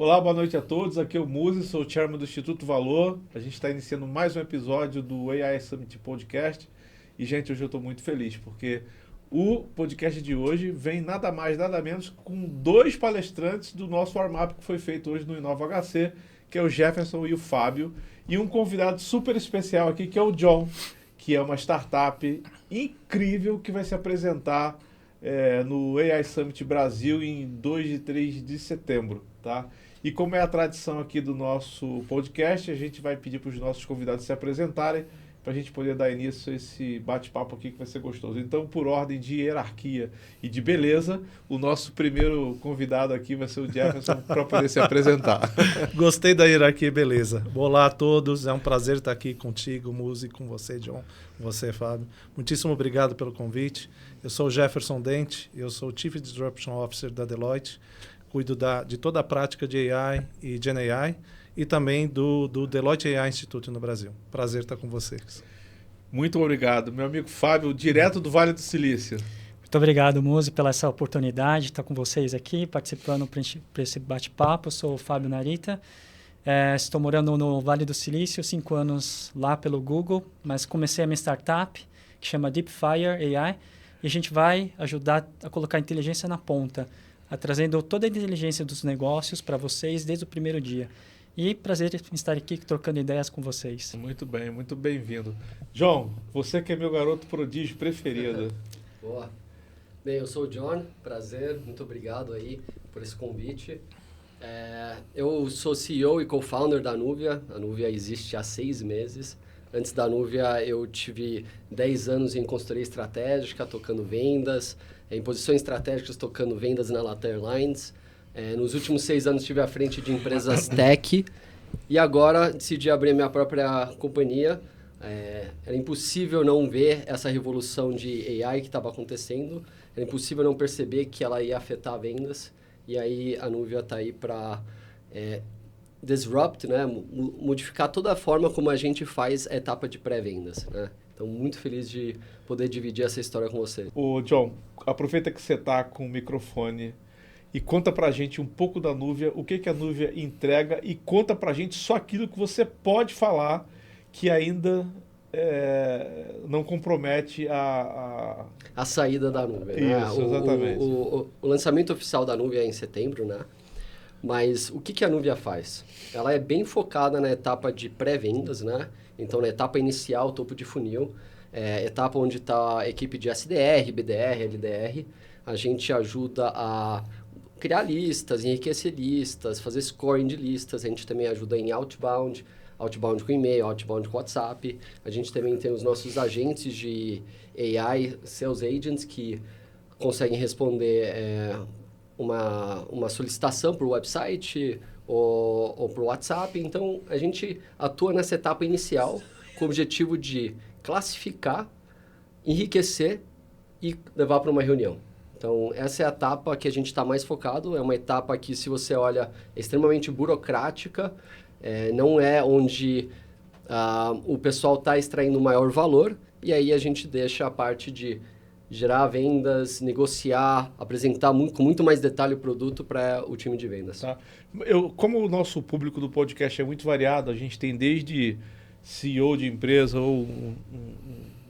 Olá, boa noite a todos. Aqui é o Muzi, sou o chairman do Instituto Valor. A gente está iniciando mais um episódio do AI Summit Podcast. E, gente, hoje eu estou muito feliz, porque o podcast de hoje vem nada mais, nada menos com dois palestrantes do nosso warm-up que foi feito hoje no Inova HC, que é o Jefferson e o Fábio, e um convidado super especial aqui, que é o John, que é uma startup incrível que vai se apresentar no AI Summit Brasil em 2 e 3 de setembro, tá? E como é a tradição aqui do nosso podcast, a gente vai pedir para os nossos convidados se apresentarem para a gente poder dar início a esse bate-papo aqui que vai ser gostoso. Então, por ordem de hierarquia e de beleza, o nosso primeiro convidado aqui vai ser o Jefferson para poder se apresentar. Gostei da hierarquia e beleza. Olá a todos, é um prazer estar aqui contigo, Muzi, com você, John, com você, Fábio. Muitíssimo obrigado pelo convite. Eu sou o Jefferson Dente, eu sou o Chief Disruption Officer da Deloitte, cuido de toda a prática de AI e Gen AI e também do Deloitte AI Institute no Brasil. Prazer estar com vocês. Muito obrigado. Meu amigo Fábio, direto do Vale do Silício. Muito obrigado, Muzi, pela essa oportunidade de estar com vocês aqui, participando para esse bate-papo. Eu sou o Fábio Narita, estou morando no Vale do Silício, 5 anos lá pelo Google, mas comecei a minha startup, que chama Deepfire AI, e a gente vai ajudar a colocar a inteligência na ponta, trazendo toda a inteligência dos negócios para vocês desde o primeiro dia. E prazer em estar aqui trocando ideias com vocês. Muito bem, muito bem-vindo. João, você que é meu garoto prodígio preferido. Boa. Bem, eu sou o John, prazer, muito obrigado aí por esse convite. Eu sou CEO e co-founder da Nuvia. A Nuvia existe há 6 meses. Antes da Nuvia, eu tive 10 anos em consultoria estratégica, tocando vendas, em posições estratégicas, tocando vendas na LATAM Airlines. Nos últimos 6 anos, estive à frente de empresas tech e agora decidi abrir minha própria companhia. Era impossível não ver essa revolução de AI que estava acontecendo. Era impossível não perceber que ela ia afetar vendas. E aí, a Nuvia está aí para disrupt, né? Modificar toda a forma como a gente faz a etapa de pré-vendas, né? Então, muito feliz de poder dividir essa história com você. Ô, John, aproveita que você está com o microfone e conta pra gente um pouco da Nuvia, o que a Nuvia entrega e conta pra gente só aquilo que você pode falar que ainda não compromete a saída da Nuvia. Isso, né? Exatamente. O lançamento oficial da Nuvia é em setembro, né? Mas o que a Nuvia faz? Ela é bem focada na etapa de pré-vendas, né? Então, na etapa inicial, topo de funil, etapa onde está a equipe de SDR, BDR, LDR, a gente ajuda a criar listas, enriquecer listas, fazer scoring de listas. A gente também ajuda em outbound com e-mail, outbound com WhatsApp. A gente também tem os nossos agentes de AI, Sales Agents, que conseguem responder uma solicitação para o website ou para o WhatsApp. Então, a gente atua nessa etapa inicial com o objetivo de classificar, enriquecer e levar para uma reunião. Então, essa é a etapa que a gente está mais focado. É uma etapa que, se você olha, é extremamente burocrática. Não é onde o pessoal está extraindo o maior valor. E aí a gente deixa a parte de gerar vendas, negociar, apresentar com muito mais detalhe o produto para o time de vendas. Tá. Como o nosso público do podcast é muito variado, a gente tem desde CEO de empresa ou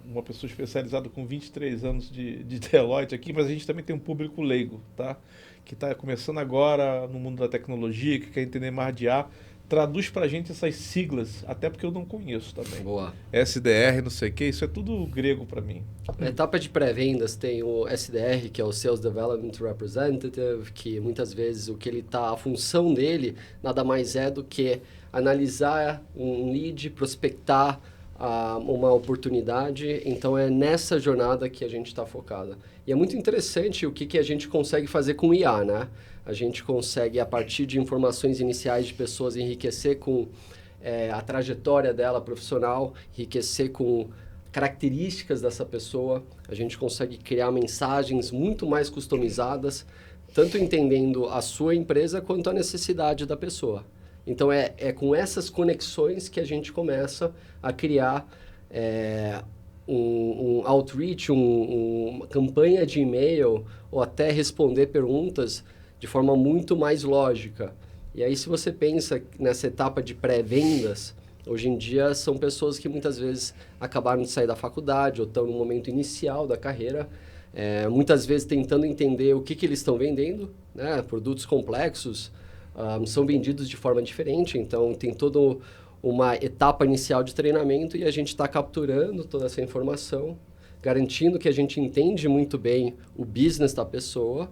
uma pessoa especializada com 23 anos de Deloitte aqui, mas a gente também tem um público leigo, tá? Que está começando agora no mundo da tecnologia, que quer entender mais de IA. Traduz pra gente essas siglas, até porque eu não conheço também. Boa. SDR, não sei o que, isso é tudo grego para mim. Na etapa de pré-vendas tem o SDR, que é o Sales Development Representative, que muitas vezes a função dele nada mais é do que analisar um lead, prospectar uma oportunidade. Então, é nessa jornada que a gente está focada. E é muito interessante o que a gente consegue fazer com IA, né? A gente consegue, a partir de informações iniciais de pessoas, enriquecer com a trajetória dela profissional, enriquecer com características dessa pessoa. A gente consegue criar mensagens muito mais customizadas, tanto entendendo a sua empresa quanto a necessidade da pessoa. Então, é com essas conexões que a gente começa a criar um outreach, uma campanha de e-mail ou até responder perguntas de forma muito mais lógica. E aí, se você pensa nessa etapa de pré-vendas, hoje em dia são pessoas que muitas vezes acabaram de sair da faculdade ou estão no momento inicial da carreira, muitas vezes tentando entender o que eles estão vendendo, né? Produtos complexos são vendidos de forma diferente, então tem toda uma etapa inicial de treinamento e a gente está capturando toda essa informação, garantindo que a gente entende muito bem o business da pessoa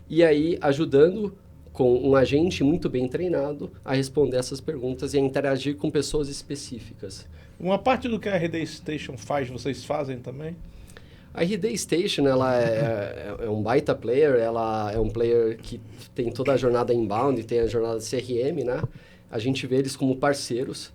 e aí ajudando com um agente muito bem treinado a responder essas perguntas e a interagir com pessoas específicas. Uma parte do que a RD Station faz, vocês fazem também? A RD Station, ela é um baita player, ela é um player que tem toda a jornada inbound, tem a jornada CRM, né? A gente vê eles como parceiros.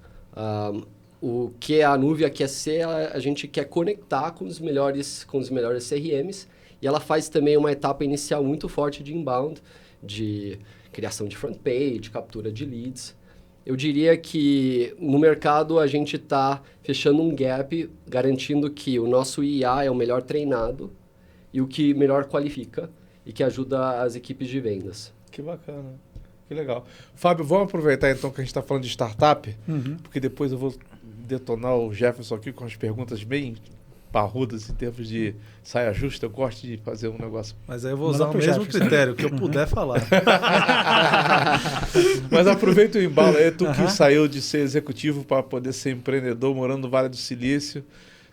O que a Nuvia quer ser, a gente quer conectar com os melhores CRMs e ela faz também uma etapa inicial muito forte de inbound, de criação de front page, captura de leads. Eu diria que no mercado a gente está fechando um gap, garantindo que o nosso IA é o melhor treinado e o que melhor qualifica e que ajuda as equipes de vendas. Que bacana, que legal. Fábio, vamos aproveitar então que a gente está falando de startup, porque depois eu vou detonar o Jefferson aqui com as perguntas bem parrudas em termos de saia justa. Eu gosto de fazer um negócio. Mas aí eu vou usar o mesmo critério, que eu puder falar. Mas aproveita o embalo aí, tu que saiu de ser executivo para poder ser empreendedor, morando no Vale do Silício,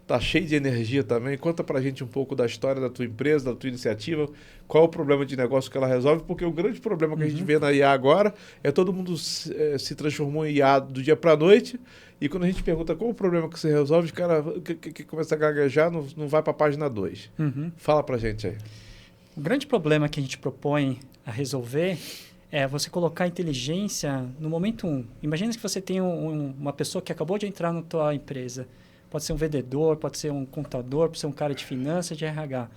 tá cheio de energia também. Conta pra gente um pouco da história da tua empresa, da tua iniciativa, qual é o problema de negócio que ela resolve, porque o grande problema que a gente vê na IA agora é todo mundo se transformou em IA do dia para a noite, e quando a gente pergunta qual o problema que você resolve, o cara que começa a gaguejar não vai para a página 2. Fala pra gente aí. O grande problema que a gente propõe a resolver é você colocar a inteligência no momento 1. Imagina que você tem uma pessoa que acabou de entrar na tua empresa. Pode ser um vendedor, pode ser um contador, pode ser um cara de finanças, de RH.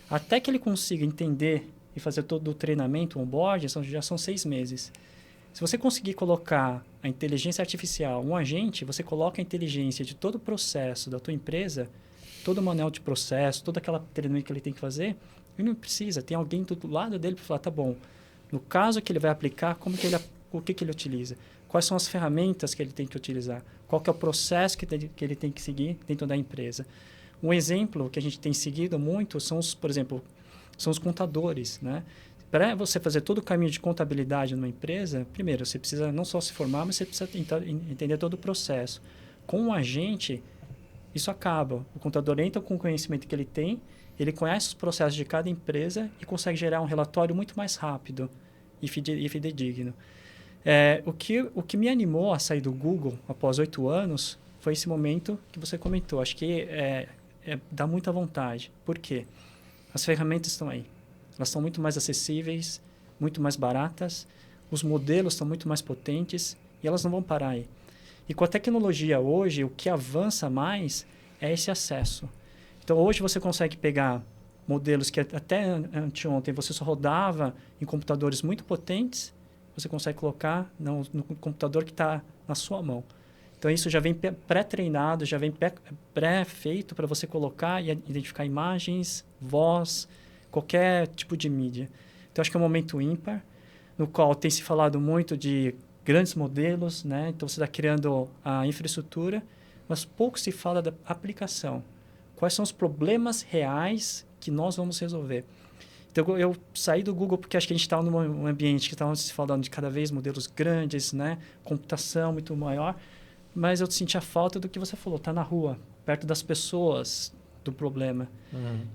Até que ele consiga entender e fazer todo o treinamento, o onboard, já são 6 meses. Se você conseguir colocar a inteligência artificial, um agente, você coloca a inteligência de todo o processo da tua empresa, todo o manual de processo, todo aquele treinamento que ele tem que fazer, ele não precisa. Tem alguém do lado dele para falar, tá bom, no caso que ele vai aplicar, o que ele utiliza? Quais são as ferramentas que ele tem que utilizar? Qual que é o processo que ele tem que seguir dentro da empresa? Um exemplo que a gente tem seguido muito são por exemplo, são os contadores, né? Para você fazer todo o caminho de contabilidade numa empresa, primeiro, você precisa não só se formar, mas você precisa entender todo o processo. Com um agente, isso acaba. O contador entra com o conhecimento que ele tem, ele conhece os processos de cada empresa e consegue gerar um relatório muito mais rápido e fidedigno. O que me animou a sair do Google após 8 anos foi esse momento que você comentou. Acho que dá muita vontade. Por quê? As ferramentas estão aí. Elas são muito mais acessíveis, muito mais baratas, os modelos são muito mais potentes e elas não vão parar aí. E com a tecnologia hoje, o que avança mais é esse acesso. Então, hoje você consegue pegar modelos que até anteontem você só rodava em computadores muito potentes, você consegue colocar no computador que está na sua mão. Então, isso já vem pré-treinado, já vem pré-feito para você colocar e identificar imagens, voz, qualquer tipo de mídia. Então, acho que é um momento ímpar, no qual tem se falado muito de grandes modelos, né? Então, você está criando a infraestrutura, mas pouco se fala da aplicação. Quais são os problemas reais que nós vamos resolver? Então, eu saí do Google porque acho que a gente estava num ambiente que estava se falando de cada vez modelos grandes, né? Computação muito maior, mas eu senti a falta do que você falou, tá na rua, perto das pessoas do problema.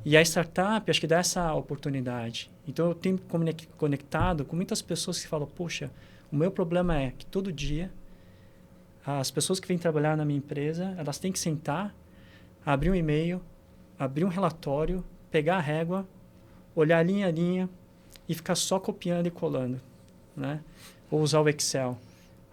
E a startup, acho que dá essa oportunidade. Então, eu tenho conectado com muitas pessoas que falam, poxa, o meu problema é que todo dia as pessoas que vêm trabalhar na minha empresa, elas têm que sentar, abrir um e-mail, abrir um relatório, pegar a régua, olhar linha a linha e ficar só copiando e colando, né? Ou usar o Excel.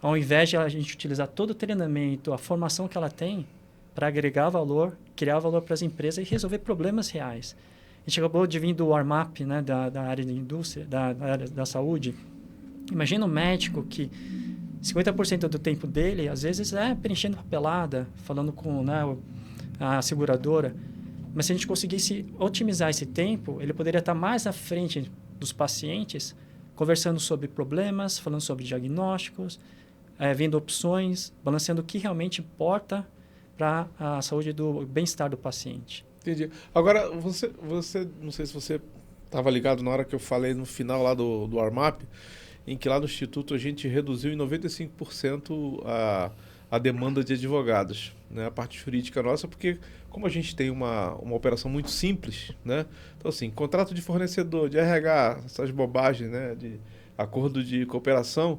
Ao invés de a gente utilizar todo o treinamento, a formação que ela tem para agregar valor, criar valor para as empresas e resolver problemas reais. A gente acabou de vir do warm-up, né, da área da indústria, da área da saúde. Imagina um médico que 50% do tempo dele, às vezes, é preenchendo papelada, falando com, né, a seguradora. Mas se a gente conseguisse otimizar esse tempo, ele poderia estar mais à frente dos pacientes conversando sobre problemas, falando sobre diagnósticos, vendo opções, balanceando o que realmente importa para a saúde do bem-estar do paciente. Entendi. Agora, você não sei se você estava ligado na hora que eu falei no final lá do Armap, em que lá no Instituto a gente reduziu em 95% a demanda de advogados, né? A parte jurídica nossa, porque como a gente tem uma operação muito simples, né? Então, assim, contrato de fornecedor, de RH, essas bobagens, né? De acordo de cooperação,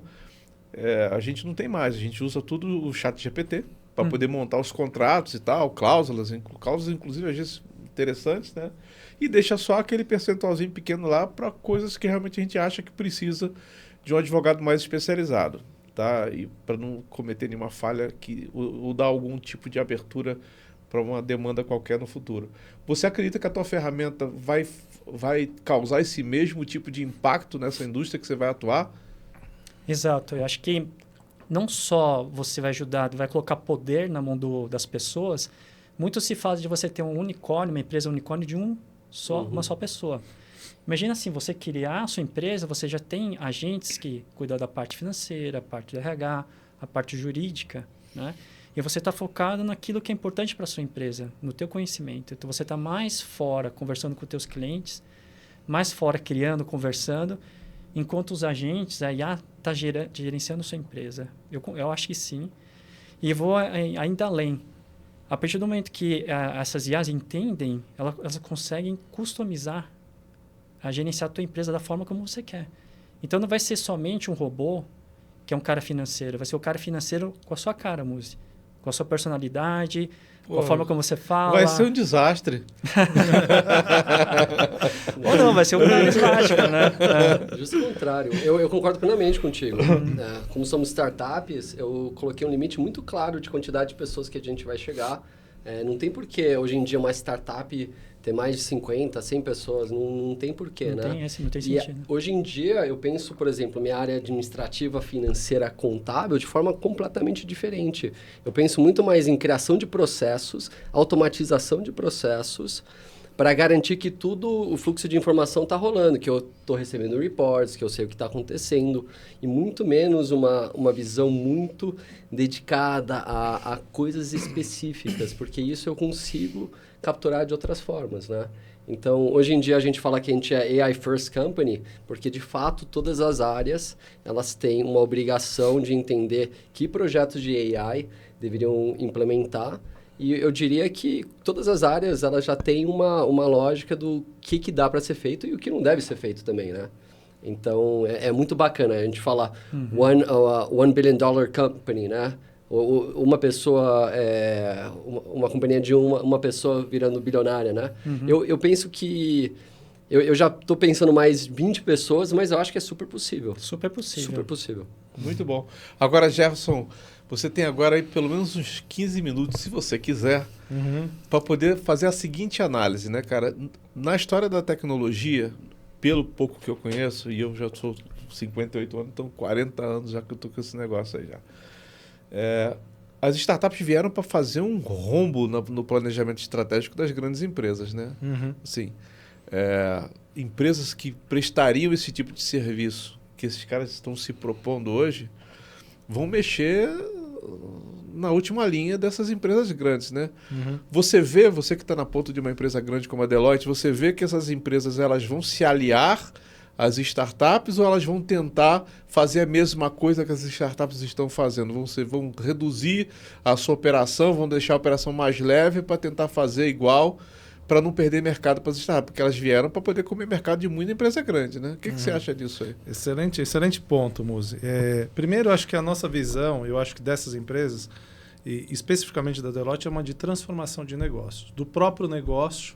a gente não tem mais. A gente usa tudo o ChatGPT para poder montar os contratos e tal, cláusulas inclusive às vezes interessantes, né? E deixa só aquele percentualzinho pequeno lá para coisas que realmente a gente acha que precisa de um advogado mais especializado, tá? E para não cometer nenhuma falha ou dar algum tipo de abertura para uma demanda qualquer no futuro. Você acredita que a tua ferramenta vai causar esse mesmo tipo de impacto nessa indústria que você vai atuar? Exato. Eu acho que não só você vai ajudar, vai colocar poder na mão das pessoas. Muito se fala de você ter um unicórnio, uma empresa unicórnio de uma só pessoa. Imagina assim, você criar a sua empresa, você já tem agentes que cuidam da parte financeira, a parte do RH, a parte jurídica, né? E você está focado naquilo que é importante para a sua empresa, no teu conhecimento. Então, você está mais fora conversando com os teus clientes, mais fora criando, conversando, enquanto os agentes, a IA está gerenciando sua empresa. Eu acho que sim. E vou ainda além. A partir do momento que essas IAs entendem, elas conseguem customizar, gerenciar a tua empresa da forma como você quer. Então, não vai ser somente um robô que é um cara financeiro. Vai ser o cara financeiro com a sua cara, Muzi. Com a sua personalidade, com a forma como você fala. Vai ser um desastre. Ou não, vai ser um carismático, né? Justo o contrário. Eu concordo plenamente contigo. Como somos startups, eu coloquei um limite muito claro de quantidade de pessoas que a gente vai chegar. Não tem porquê, hoje em dia, uma startup ter mais de 50, 100 pessoas. Não tem porquê, né? Não tem sentido. Hoje em dia, eu penso, por exemplo, minha área administrativa, financeira, contábil, de forma completamente diferente. Eu penso muito mais em criação de processos, automatização de processos, para garantir que o fluxo de informação está rolando, que eu estou recebendo reports, que eu sei o que está acontecendo, e muito menos uma visão muito dedicada a coisas específicas, porque isso eu consigo capturar de outras formas, né? Então, hoje em dia a gente fala que a gente é AI First Company, porque de fato todas as áreas elas têm uma obrigação de entender que projetos de AI deveriam implementar. E eu diria que todas as áreas elas já têm uma lógica do que dá para ser feito e o que não deve ser feito também, né? Então, é muito bacana a gente falar $1 billion company, né? Uma pessoa, uma companhia de uma pessoa virando bilionária, né? Eu penso que... Eu já estou pensando mais 20 pessoas, mas eu acho que é super possível. Super possível. Super possível. Muito bom. Agora, Jefferson, você tem agora aí pelo menos uns 15 minutos, se você quiser, para poder fazer a seguinte análise, né, cara? Na história da tecnologia, pelo pouco que eu conheço, e eu já sou 58 anos, então 40 anos já que eu estou com esse negócio aí já. As startups vieram para fazer um rombo no planejamento estratégico das grandes empresas, né? Assim, empresas que prestariam esse tipo de serviço que esses caras estão se propondo hoje vão mexer na última linha dessas empresas grandes, né? Você que está na ponta de uma empresa grande como a Deloitte, você vê que essas empresas elas vão se aliar às startups ou elas vão tentar fazer a mesma coisa que as startups estão fazendo? Vão reduzir a sua operação, vão deixar a operação mais leve para tentar fazer igual, para não perder mercado para as startups, porque elas vieram para poder comer mercado de muita empresa grande, né? O que você acha disso aí? Excelente ponto, Muzi. Primeiro, eu acho que a nossa visão, eu acho que dessas empresas, e especificamente da Deloitte, é uma de transformação de negócios, do próprio negócio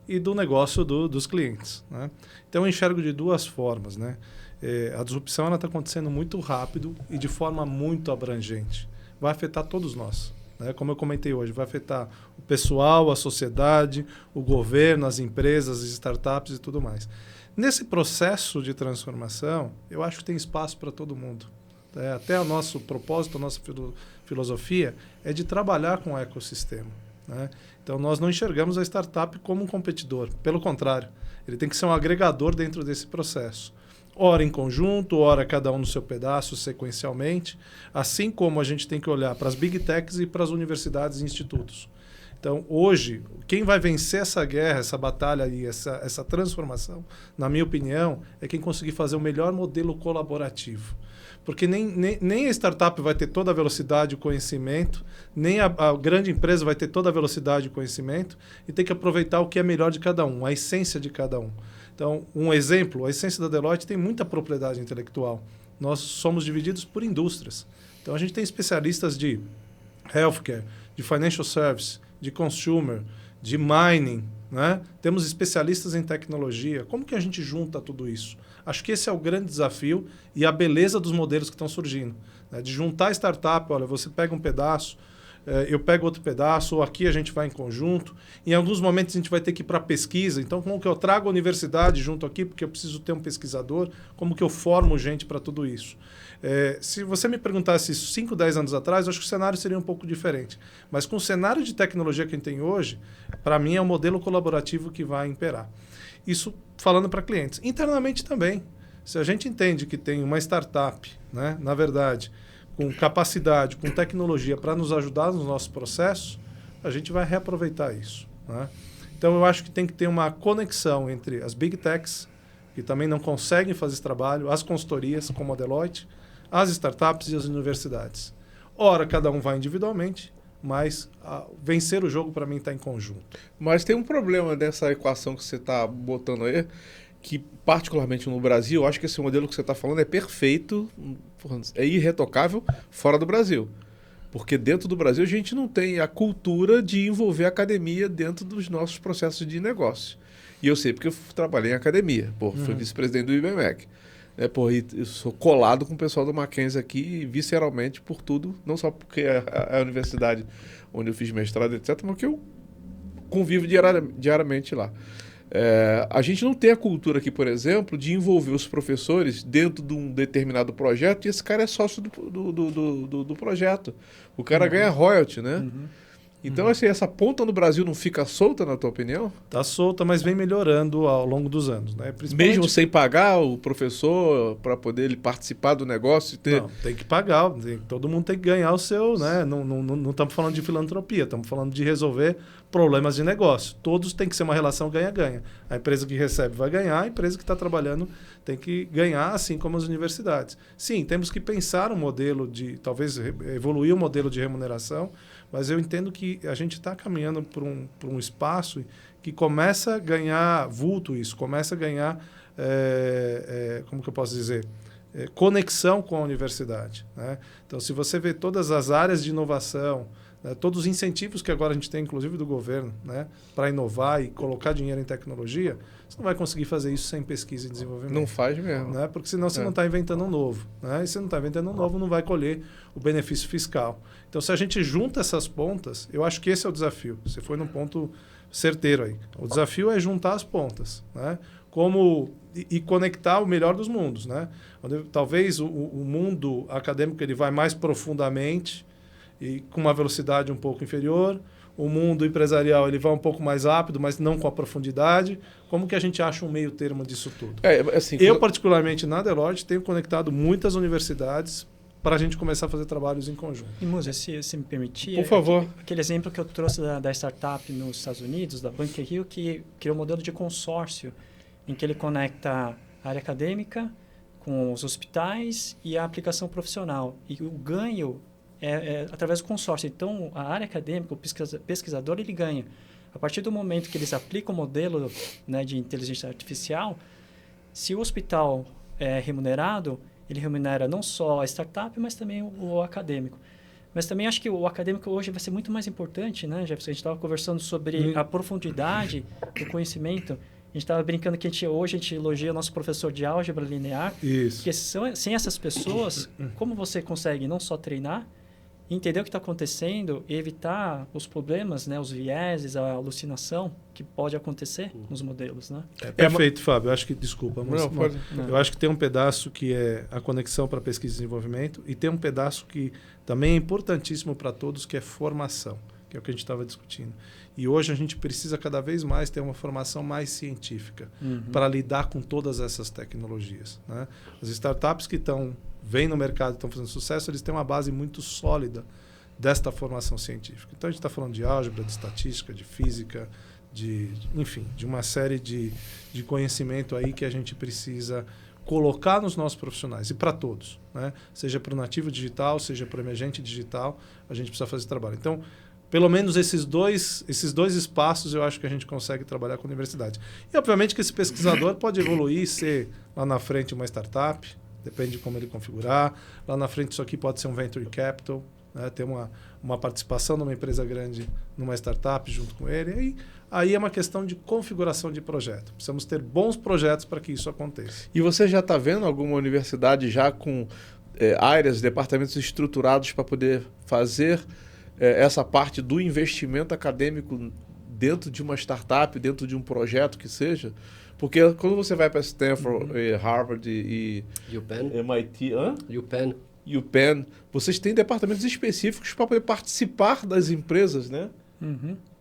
e do negócio dos clientes, né? Então, eu enxergo de duas formas, né? A disrupção está acontecendo muito rápido e de forma muito abrangente. Vai afetar todos nós. Como eu comentei hoje, vai afetar o pessoal, a sociedade, o governo, as empresas, as startups e tudo mais. Nesse processo de transformação, eu acho que tem espaço para todo mundo. Até o nosso propósito, a nossa filosofia é de trabalhar com o ecossistema, né? Então, nós não enxergamos a startup como um competidor. Pelo contrário, ele tem que ser um agregador dentro desse processo. ora em conjunto, ora cada um no seu pedaço, sequencialmente, assim como a gente tem que olhar para as big techs e para as universidades e institutos. Então, hoje, quem vai vencer essa guerra, essa batalha e essa transformação, na minha opinião, é quem conseguir fazer o melhor modelo colaborativo. Porque nem a startup vai ter toda a velocidade e o conhecimento, nem a grande empresa vai ter toda a velocidade e o conhecimento, e tem que aproveitar o que é melhor de cada um, a essência de cada um. Então, um exemplo, a essência da Deloitte tem muita propriedade intelectual. Nós somos divididos por indústrias. Então, a gente tem especialistas de healthcare, de financial service, de consumer, de mining, né? Temos especialistas em tecnologia. Como que a gente junta tudo isso? Acho que esse é o grande desafio e a beleza dos modelos que estão surgindo, né? De juntar startup, olha, você pega um pedaço, eu pego outro pedaço, ou aqui a gente vai em conjunto. Em alguns momentos a gente vai ter que ir para pesquisa. Então, como que eu trago a universidade junto aqui, porque eu preciso ter um pesquisador, como que eu formo gente para tudo isso? Se você me perguntasse isso 5, 10 anos atrás, eu acho que o cenário seria um pouco diferente. Mas com o cenário de tecnologia que a gente tem hoje, para mim é o modelo colaborativo que vai imperar. Isso falando para clientes. Internamente também. Se a gente entende que tem uma startup, né, na verdade, com capacidade, com tecnologia para nos ajudar nos nossos processos, a gente vai reaproveitar isso, né? Então, eu acho que tem que ter uma conexão entre as big techs, que também não conseguem fazer esse trabalho, as consultorias, como a Deloitte, as startups e as universidades. Ora, cada um vai individualmente, mas vencer o jogo, para mim, está em conjunto. Mas tem um problema dessa equação que você está botando aí, que particularmente no Brasil, eu acho que esse modelo que você está falando é perfeito, é irretocável fora do Brasil. Porque dentro do Brasil a gente não tem a cultura de envolver a academia dentro dos nossos processos de negócio. E eu sei porque eu trabalhei em academia, fui vice-presidente do IBMEC. Eu sou colado com o pessoal do Mackenzie aqui, visceralmente, por tudo, não só porque é a universidade onde eu fiz mestrado, etc., mas que eu convivo diariamente lá. A gente não tem a cultura aqui, por exemplo, de envolver os professores dentro de um determinado projeto e esse cara é sócio do projeto. O cara ganha royalty, né? Então, assim, essa ponta no Brasil não fica solta, na tua opinião? Está solta, mas vem melhorando ao longo dos anos, né? Mesmo sem pagar o professor para poder ele participar do negócio? Não, tem que pagar. Todo mundo tem que ganhar o seu, né? Não estamos falando de filantropia, estamos falando de resolver problemas de negócio. Todos têm que ser uma relação ganha-ganha. A empresa que recebe vai ganhar, a empresa que está trabalhando tem que ganhar, assim como as universidades. Sim, temos que pensar um modelo de, talvez evoluir o modelo de remuneração, mas eu entendo que a gente está caminhando por um espaço que começa a ganhar vulto isso, começa a ganhar, como que eu posso dizer, conexão com a universidade, né? Então, se você vê todas as áreas de inovação, né, todos os incentivos que agora a gente tem, inclusive do governo, né, para inovar e colocar dinheiro em tecnologia, você não vai conseguir fazer isso sem pesquisa e desenvolvimento. Não faz mesmo. Né? Porque senão você não está inventando um novo. Né? E se não está inventando um novo, não vai colher o benefício fiscal. Então, se a gente junta essas pontas, eu acho que esse é o desafio. Você foi num ponto certeiro aí. O desafio é juntar as pontas, né? E conectar o melhor dos mundos. Né? Talvez o mundo acadêmico ele vai mais profundamente e com uma velocidade um pouco inferior. O mundo empresarial ele vai um pouco mais rápido, mas não com a profundidade. Como que a gente acha um meio termo disso tudo? Assim, eu, particularmente, na Deloitte, tenho conectado muitas universidades para a gente começar a fazer trabalhos em conjunto. E, Musa, se me permitir... Por favor. Aquele exemplo que eu trouxe da startup nos Estados Unidos, da Bunker Hill, que criou um modelo de consórcio em que ele conecta a área acadêmica com os hospitais e a aplicação profissional. E o ganho é através do consórcio. Então, a área acadêmica, o pesquisador, ele ganha. A partir do momento que eles aplicam o modelo, né, de inteligência artificial, se o hospital é remunerado, ele remunera não só a startup, mas também o acadêmico. Mas também acho que o acadêmico hoje vai ser muito mais importante, né, Jefferson? A gente estava conversando sobre a profundidade do conhecimento. A gente estava brincando que hoje a gente elogia o nosso professor de álgebra linear. Isso. Porque sem essas pessoas, como você consegue não só treinar, entender o que está acontecendo e evitar os problemas, né, os vieses, a alucinação que pode acontecer nos modelos, né? Perfeito, Fábio. Eu acho que, desculpa, mas Não. eu acho que tem um pedaço que é a conexão para pesquisa e desenvolvimento e tem um pedaço que também é importantíssimo para todos, que é formação, que é o que a gente estava discutindo. E hoje a gente precisa cada vez mais ter uma formação mais científica para lidar com todas essas tecnologias, né? As startups que vêm no mercado e estão fazendo sucesso, eles têm uma base muito sólida desta formação científica. Então a gente está falando de álgebra, de estatística, de física, enfim, de uma série de conhecimento aí que a gente precisa colocar nos nossos profissionais e para todos, né? Seja para o nativo digital, seja para o emergente digital, a gente precisa fazer esse trabalho. Então, pelo menos esses dois espaços eu acho que a gente consegue trabalhar com a universidade. E, obviamente, que esse pesquisador pode evoluir e ser, lá na frente, uma startup, depende de como ele configurar. Lá na frente, isso aqui pode ser um venture capital, né? Ter uma participação numa empresa grande numa startup junto com ele. Aí é uma questão de configuração de projeto. Precisamos ter bons projetos para que isso aconteça. E você já está vendo alguma universidade já com áreas, departamentos estruturados para poder fazer essa parte do investimento acadêmico dentro de uma startup, dentro de um projeto que seja? Porque quando você vai para Stanford, Harvard e UPenn. MIT, UPenn, vocês têm departamentos específicos para poder participar das empresas, né?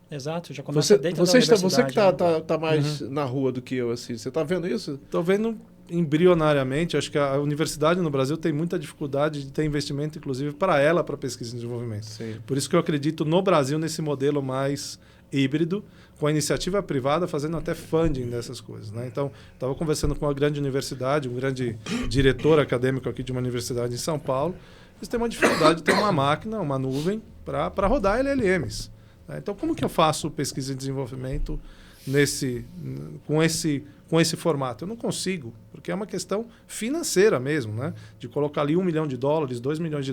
Exato, já começa dentro da universidade. Você que está mais na rua do que eu, assim, você está vendo isso? Estou vendo embrionariamente. Acho que a universidade no Brasil tem muita dificuldade de ter investimento, inclusive, para pesquisa e desenvolvimento. Sim. Por isso que eu acredito no Brasil nesse modelo mais híbrido, com a iniciativa privada fazendo até funding dessas coisas, né? Então, estava conversando com uma grande universidade, um grande diretor acadêmico aqui de uma universidade em São Paulo. Eles têm uma dificuldade de ter uma máquina, uma nuvem, para rodar LLMs. Né? Então, como que eu faço pesquisa e desenvolvimento com esse formato? Eu não consigo, porque é uma questão financeira mesmo, né? De colocar ali $1 milhão, $2 milhões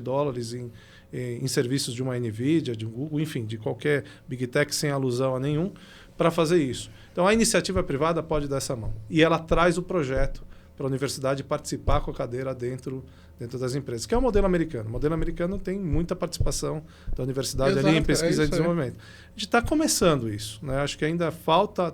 em serviços de uma NVIDIA, de um Google, enfim, de qualquer Big Tech sem alusão a nenhum, para fazer isso. Então, a iniciativa privada pode dar essa mão. E ela traz o projeto para a universidade participar com a cadeira dentro das empresas, que é o modelo americano. O modelo americano tem muita participação da universidade ali em pesquisa e desenvolvimento. A gente está começando isso, né? Acho que ainda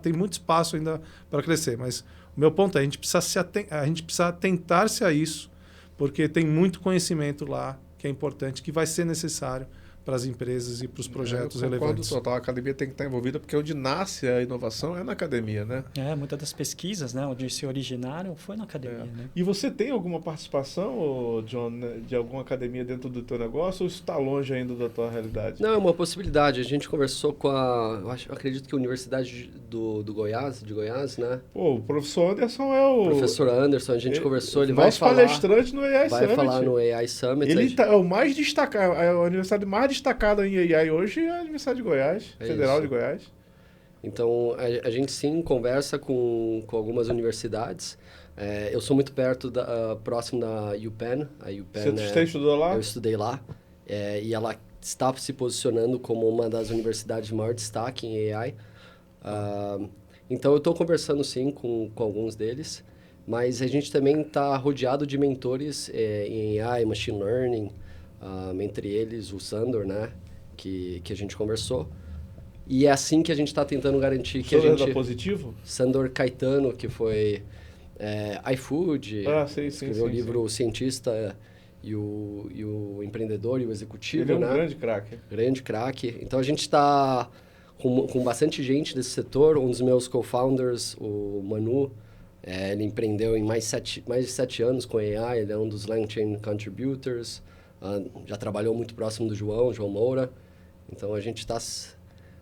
tem muito espaço ainda para crescer, mas o meu ponto é a gente precisa atentar-se a isso, porque tem muito conhecimento lá que é importante, que vai ser necessário para as empresas e para os projetos relevantes. Total. A academia tem que estar envolvida, porque onde nasce a inovação é na academia, né? Muitas das pesquisas, né, onde se originaram foi na academia. Né? E você tem alguma participação, John, de alguma academia dentro do teu negócio, ou isso está longe ainda da tua realidade? Não, é uma possibilidade. A gente conversou com eu acredito que a Universidade do Goiás, né? Pô, o professor Anderson é o... Professor Anderson, a gente conversou, ele vai falar... Nosso palestrante no AI Summit. Vai falar no AI Summit. Ele é o mais destacado, a universidade mais destacada em AI hoje é a Universidade de Goiás, Federal de Goiás. Então, a gente sim conversa com algumas universidades. Eu sou muito próximo da UPenn. A UPenn Você estudou lá? Eu estudei lá. E ela está se posicionando como uma das universidades de maior destaque em AI. Então, eu estou conversando sim com alguns deles. Mas a gente também está rodeado de mentores em AI, Machine Learning. Entre eles o Sandor, né? Que a gente conversou. E é assim que a gente está tentando garantir que a gente... Positivo? Sandor Caetano, que foi iFood, escreveu o livro O Cientista e o Empreendedor e o Executivo. Ele é um né? grande craque. Grande craque. Então a gente está com bastante gente desse setor. Um dos meus co-founders, o Manu, ele empreendeu em mais de 7 anos com AI. Ele é um dos LangChain Contributors. Já trabalhou muito próximo do João Moura. Então, a gente está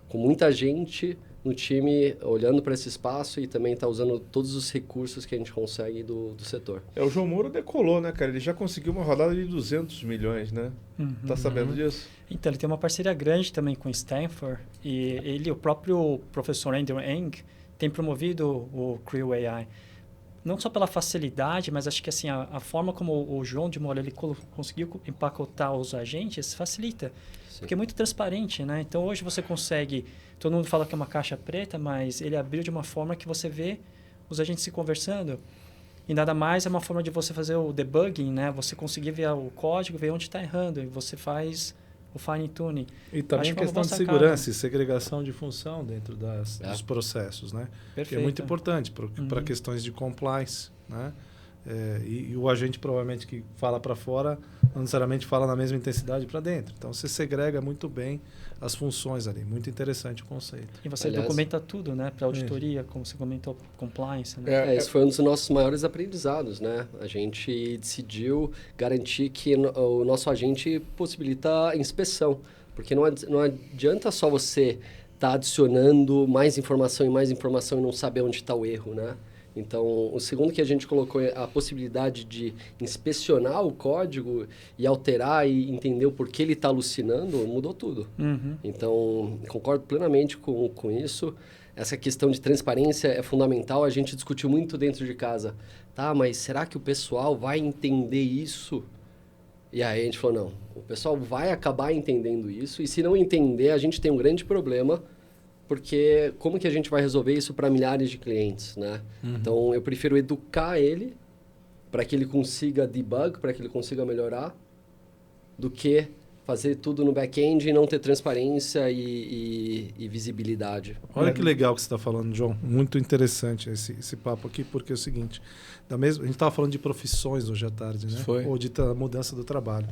com muita gente no time olhando para esse espaço e também está usando todos os recursos que a gente consegue do setor. O João Moura decolou, né, cara? Ele já conseguiu uma rodada de 200 milhões, né? Tá sabendo disso? Então, ele tem uma parceria grande também com Stanford e o próprio professor Andrew Ng tem promovido o Creo AI. Não só pela facilidade, mas acho que assim, a forma como o João de Moura ele conseguiu empacotar os agentes facilita. Sim. Porque é muito transparente, né? Então, hoje você consegue... Todo mundo fala que é uma caixa preta, mas ele abriu de uma forma que você vê os agentes se conversando. E nada mais é uma forma de você fazer o debugging, né? Você conseguir ver o código, ver onde está errando. E você faz o fine tuning. E também a questão de segurança e segregação de função dentro dos processos, né? Perfeito. Que é muito importante para questões de compliance, né? E o agente provavelmente que fala para fora não necessariamente fala na mesma intensidade para dentro. Então, você segrega muito bem as funções ali. Muito interessante o conceito. E você documenta tudo, né? Para auditoria, como você comentou, compliance, né? Esse foi um dos nossos maiores aprendizados, né? A gente decidiu garantir que o nosso agente possibilita a inspeção. Porque não adianta só você estar adicionando mais informação e não saber onde está o erro, né? Então, o segundo que a gente colocou é a possibilidade de inspecionar o código e alterar e entender o porquê ele está alucinando, mudou tudo. Então, concordo plenamente com isso. Essa questão de transparência é fundamental. A gente discutiu muito dentro de casa. Tá, mas será que o pessoal vai entender isso? E aí a gente falou, não, o pessoal vai acabar entendendo isso. E se não entender, a gente tem um grande problema. Porque como que a gente vai resolver isso para milhares de clientes, né? Então, eu prefiro educar ele para que ele consiga debug, para que ele consiga melhorar, do que fazer tudo no back-end e não ter transparência e visibilidade. Olha que legal que você está falando, John. Muito interessante esse papo aqui, porque é o seguinte, a gente estava falando de profissões hoje à tarde, né? Foi. Ou de mudança do trabalho.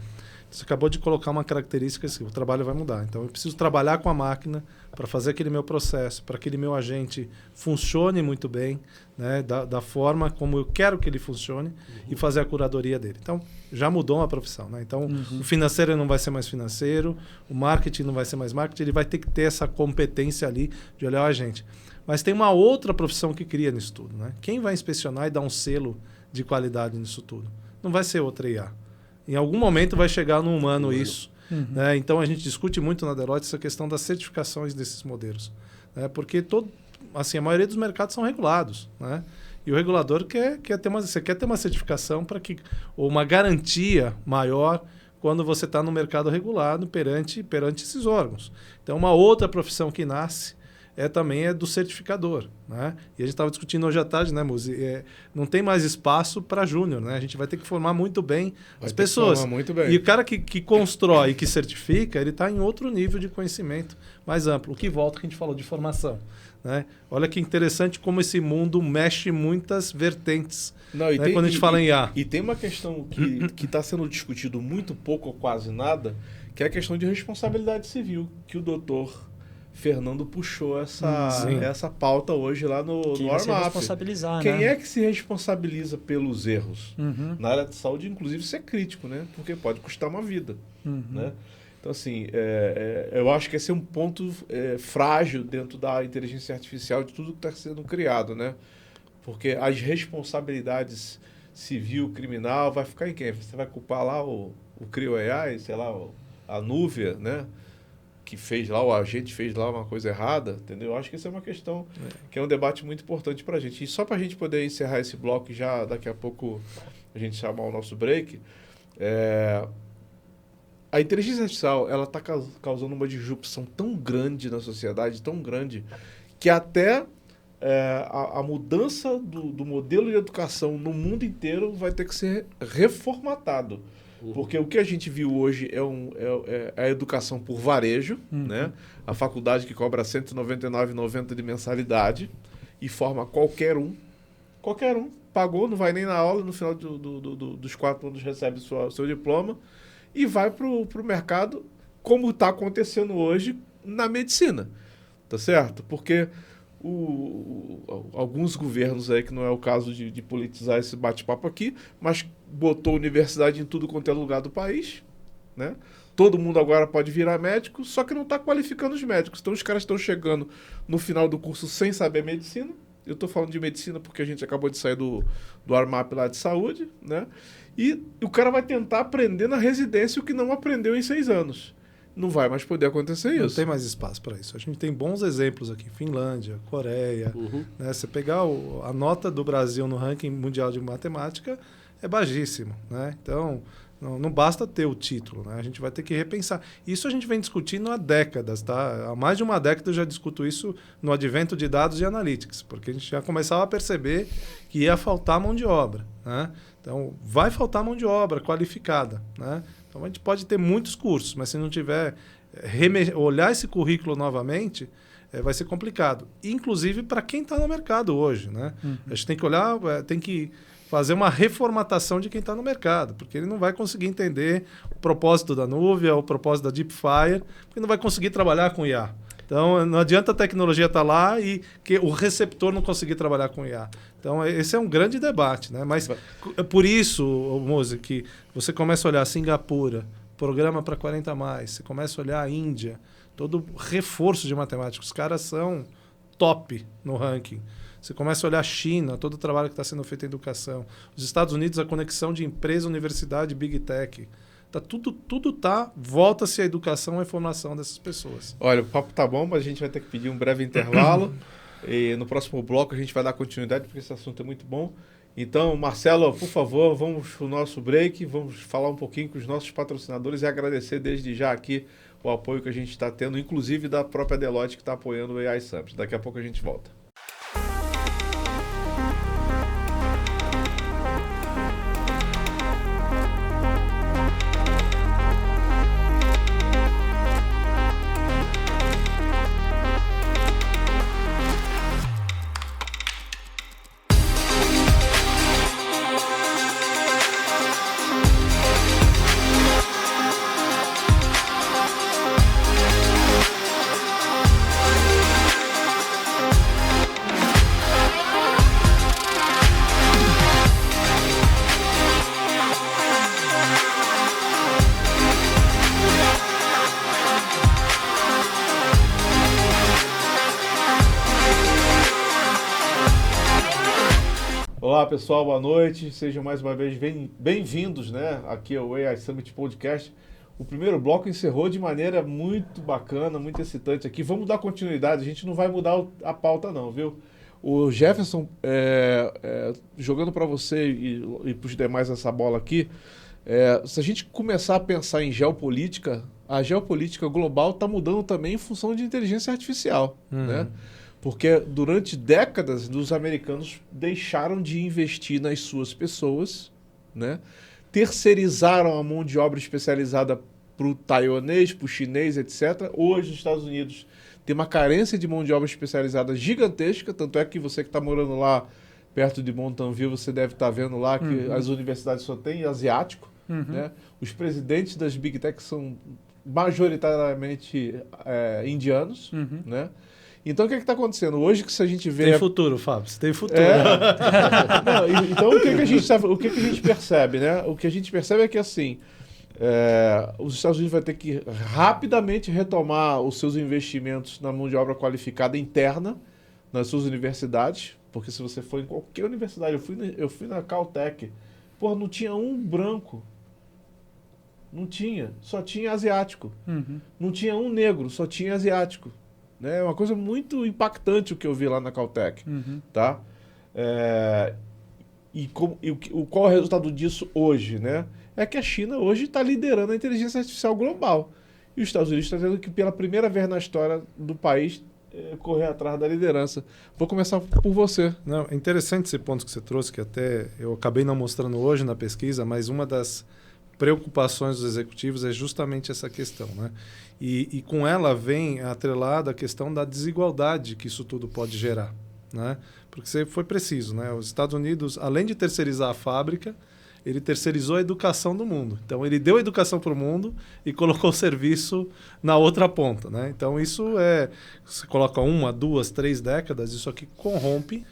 Você acabou de colocar uma característica assim, o trabalho vai mudar. Então, eu preciso trabalhar com a máquina para fazer aquele meu processo, para que aquele meu agente funcione muito bem, né, da forma como eu quero que ele funcione e fazer a curadoria dele. Então, já mudou a profissão. Né? Então, o financeiro não vai ser mais financeiro, o marketing não vai ser mais marketing, ele vai ter que ter essa competência ali de olhar o agente. Mas tem uma outra profissão que cria nisso tudo. Né? Quem vai inspecionar e dar um selo de qualidade nisso tudo? Não vai ser outra IA. Em algum momento vai chegar no humano isso. Né? Então, a gente discute muito na Deloitte essa questão das certificações desses modelos. Né? Porque a maioria dos mercados são regulados. Né? E o regulador quer ter uma certificação ou uma garantia maior quando você está no mercado regulado perante esses órgãos. Então, uma outra profissão que nasce também é do certificador. Né? E a gente estava discutindo hoje à tarde, né, Muzi? Não tem mais espaço para júnior. Né? A gente vai ter que formar muito bem as pessoas. Muito bem. E o cara que constrói e que certifica, ele está em outro nível de conhecimento mais amplo. O que volta que a gente falou de formação. Né? Olha que interessante como esse mundo mexe muitas vertentes. Não, né? Quando a gente fala em IA. E tem uma questão que está sendo discutido muito pouco ou quase nada, que é a questão de responsabilidade civil, que o doutor Fernando puxou essa pauta hoje lá no Armap. Responsabilizar, Quem né? é que se responsabiliza pelos erros? Na área de saúde, inclusive, isso é crítico, né? Porque pode custar uma vida. Né? Então, assim, eu acho que esse é um ponto frágil dentro da inteligência artificial de tudo que está sendo criado, né? Porque as responsabilidades civil, criminal, vai ficar em quem? Você vai culpar lá o Crio AI, sei lá, a Nuvia, né? Que fez lá, o agente fez lá uma coisa errada, entendeu? Eu acho que essa é uma questão que é um debate muito importante para a gente. E só para a gente poder encerrar esse bloco e já daqui a pouco a gente chamar o nosso break, a inteligência artificial ela está causando uma disrupção tão grande na sociedade, tão grande, que até a mudança do modelo de educação no mundo inteiro vai ter que ser reformatado. Porque o que a gente viu hoje é a educação por varejo, né? A faculdade que cobra R$ 199,90 de mensalidade e forma qualquer um. Qualquer um. Pagou, não vai nem na aula, no final dos 4 anos recebe seu diploma e vai para o mercado, como está acontecendo hoje na medicina. Tá certo? Porque alguns governos aí, que não é o caso de politizar esse bate-papo aqui, mas botou universidade em tudo quanto é lugar do país, né? Todo mundo agora pode virar médico, só que não está qualificando os médicos. Então os caras estão chegando no final do curso sem saber medicina. Eu estou falando de medicina porque a gente acabou de sair do Armap lá de saúde, né? E o cara vai tentar aprender na residência o que não aprendeu em 6 anos. Não vai mais poder acontecer isso. Não tem mais espaço para isso. A gente tem bons exemplos aqui. Finlândia, Coreia. Né? Você pegar a nota do Brasil no ranking mundial de matemática é baixíssima. Né? Então, não basta ter o título. Né? A gente vai ter que repensar. Isso a gente vem discutindo há décadas. Tá? Há mais de uma década eu já discuto isso no advento de dados e analytics, porque a gente já começava a perceber que ia faltar mão de obra. Né? Então, vai faltar mão de obra qualificada. Né? Então, a gente pode ter muitos cursos, mas se não tiver olhar esse currículo novamente, vai ser complicado. Inclusive para quem está no mercado hoje. Né? A gente tem que olhar, tem que fazer uma reformatação de quem está no mercado, porque ele não vai conseguir entender o propósito da Nuvia, o propósito da DeepFire, porque não vai conseguir trabalhar com IA. Então, não adianta a tecnologia estar lá e que o receptor não conseguir trabalhar com IA. Então, esse é um grande debate, né? Mas por isso, Mose, que você começa a olhar Singapura, programa para 40 mais, você começa a olhar a Índia, todo reforço de matemática. Os caras são top no ranking. Você começa a olhar a China, todo o trabalho que está sendo feito em educação. Os Estados Unidos, a conexão de empresa, universidade, Big Tech. Tudo volta-se à educação e à formação dessas pessoas. Olha, o papo tá bom, mas a gente vai ter que pedir um breve intervalo. E no próximo bloco a gente vai dar continuidade, porque esse assunto é muito bom. Então, Marcelo, por favor, vamos para o nosso break, vamos falar um pouquinho com os nossos patrocinadores e agradecer desde já aqui o apoio que a gente está tendo, inclusive da própria Deloitte, que está apoiando o AI Summit. Daqui a pouco a gente volta. Olá pessoal, boa noite, sejam mais uma vez bem-vindos, né, aqui ao AI Summit Podcast. O primeiro bloco encerrou de maneira muito bacana, muito excitante aqui. Vamos dar continuidade, a gente não vai mudar a pauta não, viu? O Jefferson, jogando para você e para os demais essa bola aqui, se a gente começar a pensar em geopolítica, a geopolítica global está mudando também em função de inteligência artificial, né? Porque durante décadas os americanos deixaram de investir nas suas pessoas, né? Terceirizaram a mão de obra especializada para o taiwanês, para o chinês, etc. Hoje os Estados Unidos tem uma carência de mão de obra especializada gigantesca, tanto é que você que está morando lá perto de Mountain View, você deve estar vendo lá que as universidades só têm asiático, né? Os presidentes das Big Tech são majoritariamente indianos, né? Então, o que está acontecendo? Hoje, que se a gente vê... Tem futuro, Fábio, você tem futuro. Não, então, o que a gente percebe, né? O que a gente percebe é que, assim, os Estados Unidos vão ter que rapidamente retomar os seus investimentos na mão de obra qualificada interna nas suas universidades, porque se você for em qualquer universidade, eu fui na Caltech, porra, não tinha um branco. Não tinha, só tinha asiático. Não tinha um negro, só tinha asiático. É uma coisa muito impactante o que eu vi lá na Caltech, tá? Qual é o resultado disso hoje, né? É que a China hoje está liderando a inteligência artificial global. E os Estados Unidos estão tendo que, pela primeira vez na história do país, correr atrás da liderança. Vou começar por você. Não, é interessante esse ponto que você trouxe, que até eu acabei não mostrando hoje na pesquisa, mas uma das preocupações dos executivos é justamente essa questão, né? E com ela vem atrelada a questão da desigualdade que isso tudo pode gerar, né? Porque você foi preciso, né? Os Estados Unidos, além de terceirizar a fábrica, ele terceirizou a educação do mundo. Então, ele deu a educação para o mundo e colocou o serviço na outra ponta, né? Então, isso você coloca 1, 2, 3 décadas, isso aqui corrompe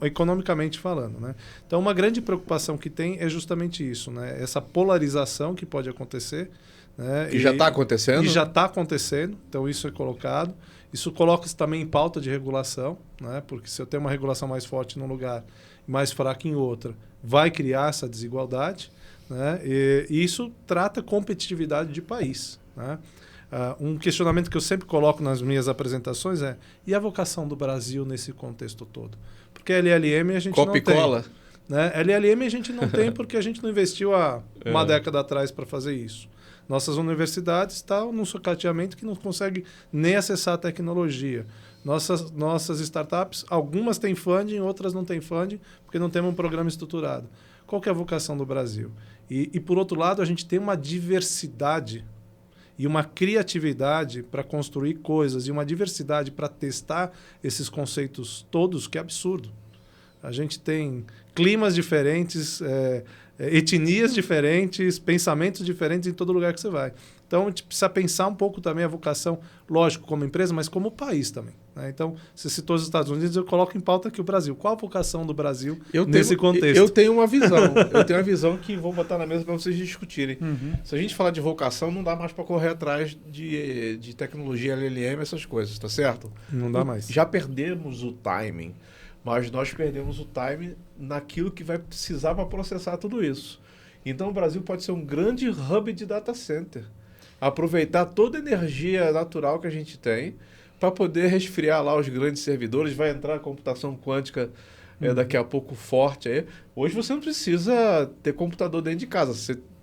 economicamente falando, né? Então, uma grande preocupação que tem é justamente isso, né? Essa polarização que pode acontecer, né? E já está acontecendo? E já está acontecendo, então isso é colocado. Isso coloca-se também em pauta de regulação, né? Porque se eu tenho uma regulação mais forte num lugar e mais fraca em outra, vai criar essa desigualdade, né? E isso trata competitividade de país, né? Um questionamento que eu sempre coloco nas minhas apresentações é: e a vocação do Brasil nesse contexto todo? Porque LLM a gente não tem. Coca-Cola. Né? LLM a gente não tem porque a gente não investiu há uma década atrás para fazer isso. Nossas universidades estão num sucateamento que não consegue nem acessar a tecnologia. Nossas startups, algumas têm funding, outras não têm funding, porque não temos um programa estruturado. Qual que é a vocação do Brasil? E por outro lado, a gente tem uma diversidade e uma criatividade para construir coisas e uma diversidade para testar esses conceitos todos, que é absurdo. A gente tem climas diferentes, etnias diferentes, pensamentos diferentes em todo lugar que você vai. Então, a gente precisa pensar um pouco também a vocação, lógico, como empresa, mas como país também, né? Então, você citou os Estados Unidos, eu coloco em pauta aqui o Brasil. Qual a vocação do Brasil nesse contexto? Eu tenho uma visão que vou botar na mesa para vocês discutirem. Se a gente falar de vocação, não dá mais para correr atrás de tecnologia LLM, essas coisas, tá certo? Não dá mais. Já perdemos o timing, mas nós perdemos o timing naquilo que vai precisar para processar tudo isso. Então, o Brasil pode ser um grande hub de data center. Aproveitar toda a energia natural que a gente tem para poder resfriar lá os grandes servidores. Vai entrar a computação quântica daqui a pouco forte. Aí. Hoje você não precisa ter computador dentro de casa.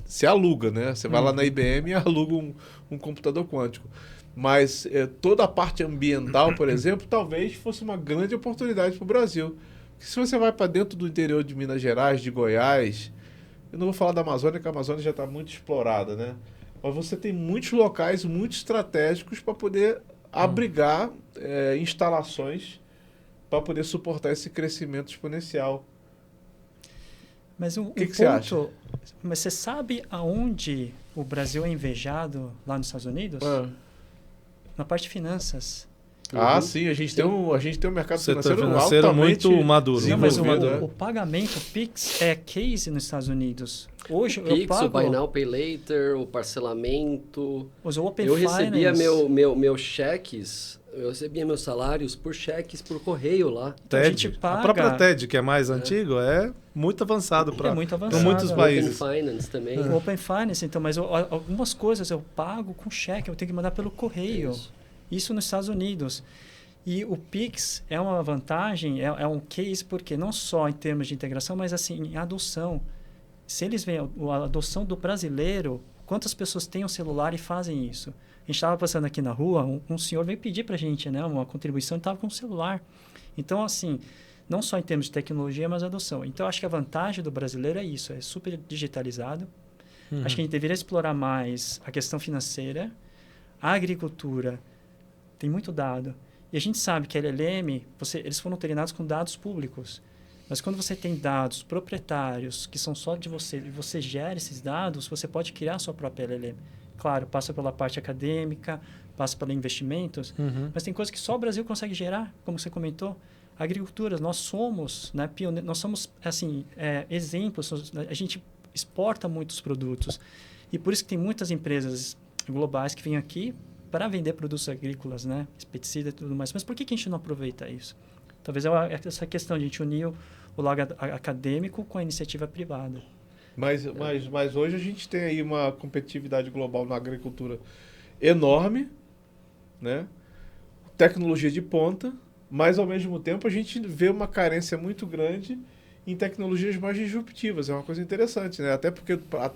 Você aluga, né? Você vai lá na IBM e aluga um computador quântico. Mas toda a parte ambiental, por exemplo, talvez fosse uma grande oportunidade para o Brasil. Porque se você vai para dentro do interior de Minas Gerais, de Goiás, eu não vou falar da Amazônia, que a Amazônia já está muito explorada, né? Mas você tem muitos locais muito estratégicos para poder abrigar instalações para poder suportar esse crescimento exponencial. Mas o que você acha? Mas você sabe aonde o Brasil é invejado lá nos Estados Unidos? Na parte de finanças. Sim, a gente tem um mercado financeiro muito maduro. Não, mas o pagamento, o Pix, é case nos Estados Unidos. Hoje o Pix, eu pago... o Buy Now, Pay Later, o parcelamento. O Open eu Finance. Recebia meus cheques, eu recebia meus salários por cheques, por correio lá. Então, a gente paga... A própria TED, que é mais antigo, é muito avançado para muitos países. O Open Finance também. O Open Finance, então, mas algumas coisas eu pago com cheque, eu tenho que mandar pelo correio. Isso nos Estados Unidos. E o Pix é uma vantagem, é um case, porque não só em termos de integração, mas assim, em adoção. Se eles veem a adoção do brasileiro, quantas pessoas têm um celular e fazem isso? A gente estava passando aqui na rua, um senhor veio pedir para a gente, né, uma contribuição, e estava com um celular. Então, assim, não só em termos de tecnologia, mas adoção. Então, acho que a vantagem do brasileiro é isso, é super digitalizado. Acho que a gente deveria explorar mais a questão financeira, a agricultura. Tem muito dado. E a gente sabe que a LLM, eles foram treinados com dados públicos. Mas quando você tem dados proprietários que são só de você, e você gera esses dados, você pode criar a sua própria LLM. Claro, passa pela parte acadêmica, passa pelos investimentos, mas tem coisas que só o Brasil consegue gerar, como você comentou. A agricultura, nós somos, né, nós somos assim, exemplos, a gente exporta muitos produtos. E por isso que tem muitas empresas globais que vêm aqui para vender produtos agrícolas, né? Pesticida e tudo mais. Mas por que a gente não aproveita isso? Talvez essa questão de a gente unir o lado acadêmico com a iniciativa privada. Mas hoje a gente tem aí uma competitividade global na agricultura enorme, né? Tecnologia de ponta, mas ao mesmo tempo a gente vê uma carência muito grande em tecnologias mais disruptivas. É uma coisa interessante, né? Até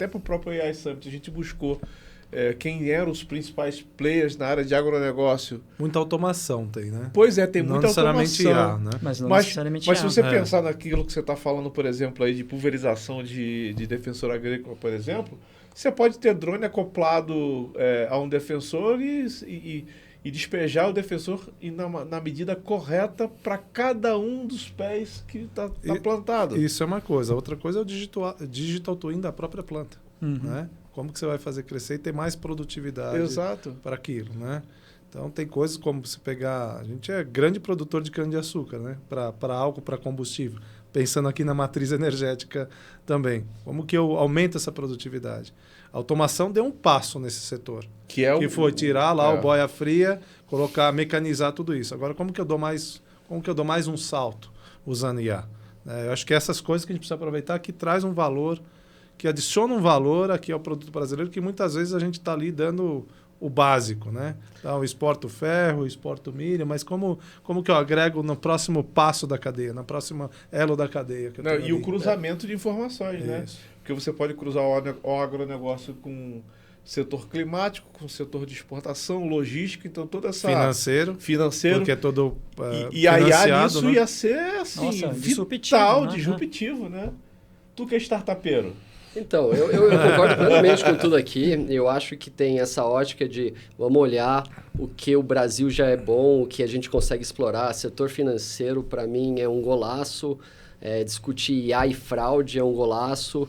para o próprio AI Summit a gente buscou quem eram os principais players na área de agronegócio. Muita automação tem, né? Pois é, tem muita automação. Não necessariamente IA, né? Mas se você pensar naquilo que você está falando, por exemplo, aí de pulverização de defensor agrícola, por exemplo, você pode ter drone acoplado a um defensor e despejar o defensor na medida correta para cada um dos pés que está plantado. Isso é uma coisa. Outra coisa é o digital twin da própria planta, né? Como que você vai fazer crescer e ter mais produtividade para aquilo, né? Então, tem coisas como você pegar... A gente é grande produtor de cana-de-açúcar, né? Para álcool, para combustível. Pensando aqui na matriz energética também. Como que eu aumento essa produtividade? A automação deu um passo nesse setor. Que foi tirar lá o boia fria, mecanizar tudo isso. Agora, como que eu dou mais um salto usando IA? Eu acho que essas coisas que a gente precisa aproveitar que traz um valor... que adiciona um valor aqui ao produto brasileiro, que muitas vezes a gente está ali dando o básico, né? Então, eu exporto ferro, exporto milho, mas como que eu agrego no próximo passo da cadeia, no próximo elo da cadeia? Que e o cruzamento de informações, né? Porque você pode cruzar o agronegócio com setor climático, com setor de exportação, logística, então toda essa... Financeiro. Porque é todo e a IA nisso, né? Ia ser, assim, vital, disruptivo, né? Tu que é startupeiro. Então, eu concordo plenamente com tudo aqui. Eu acho que tem essa ótica de vamos olhar o que o Brasil já é bom, o que a gente consegue explorar. Setor financeiro, para mim, é um golaço. discutir IA e fraude é um golaço,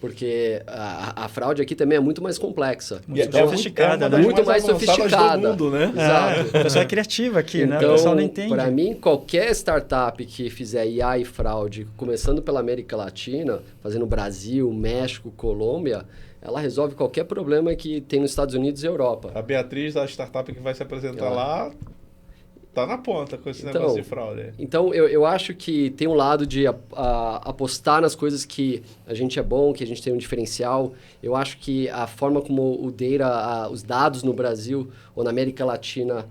porque a fraude aqui também é muito mais complexa. Muito sofisticada, né? Muito mais sofisticada. Do mundo, né? Exato. A pessoa é criativa aqui, né? O Então, pessoal não entende. para mim, qualquer startup que fizer IA e fraude, começando pela América Latina, fazendo Brasil, México, Colômbia, ela resolve qualquer problema que tem nos Estados Unidos e Europa. A Beatriz, da startup que vai se apresentar lá, tá na ponta com esse negócio de fraude. Então, eu acho que tem um lado de apostar nas coisas que a gente é bom, que a gente tem um diferencial. Eu acho que a forma como os dados no Brasil ou na América Latina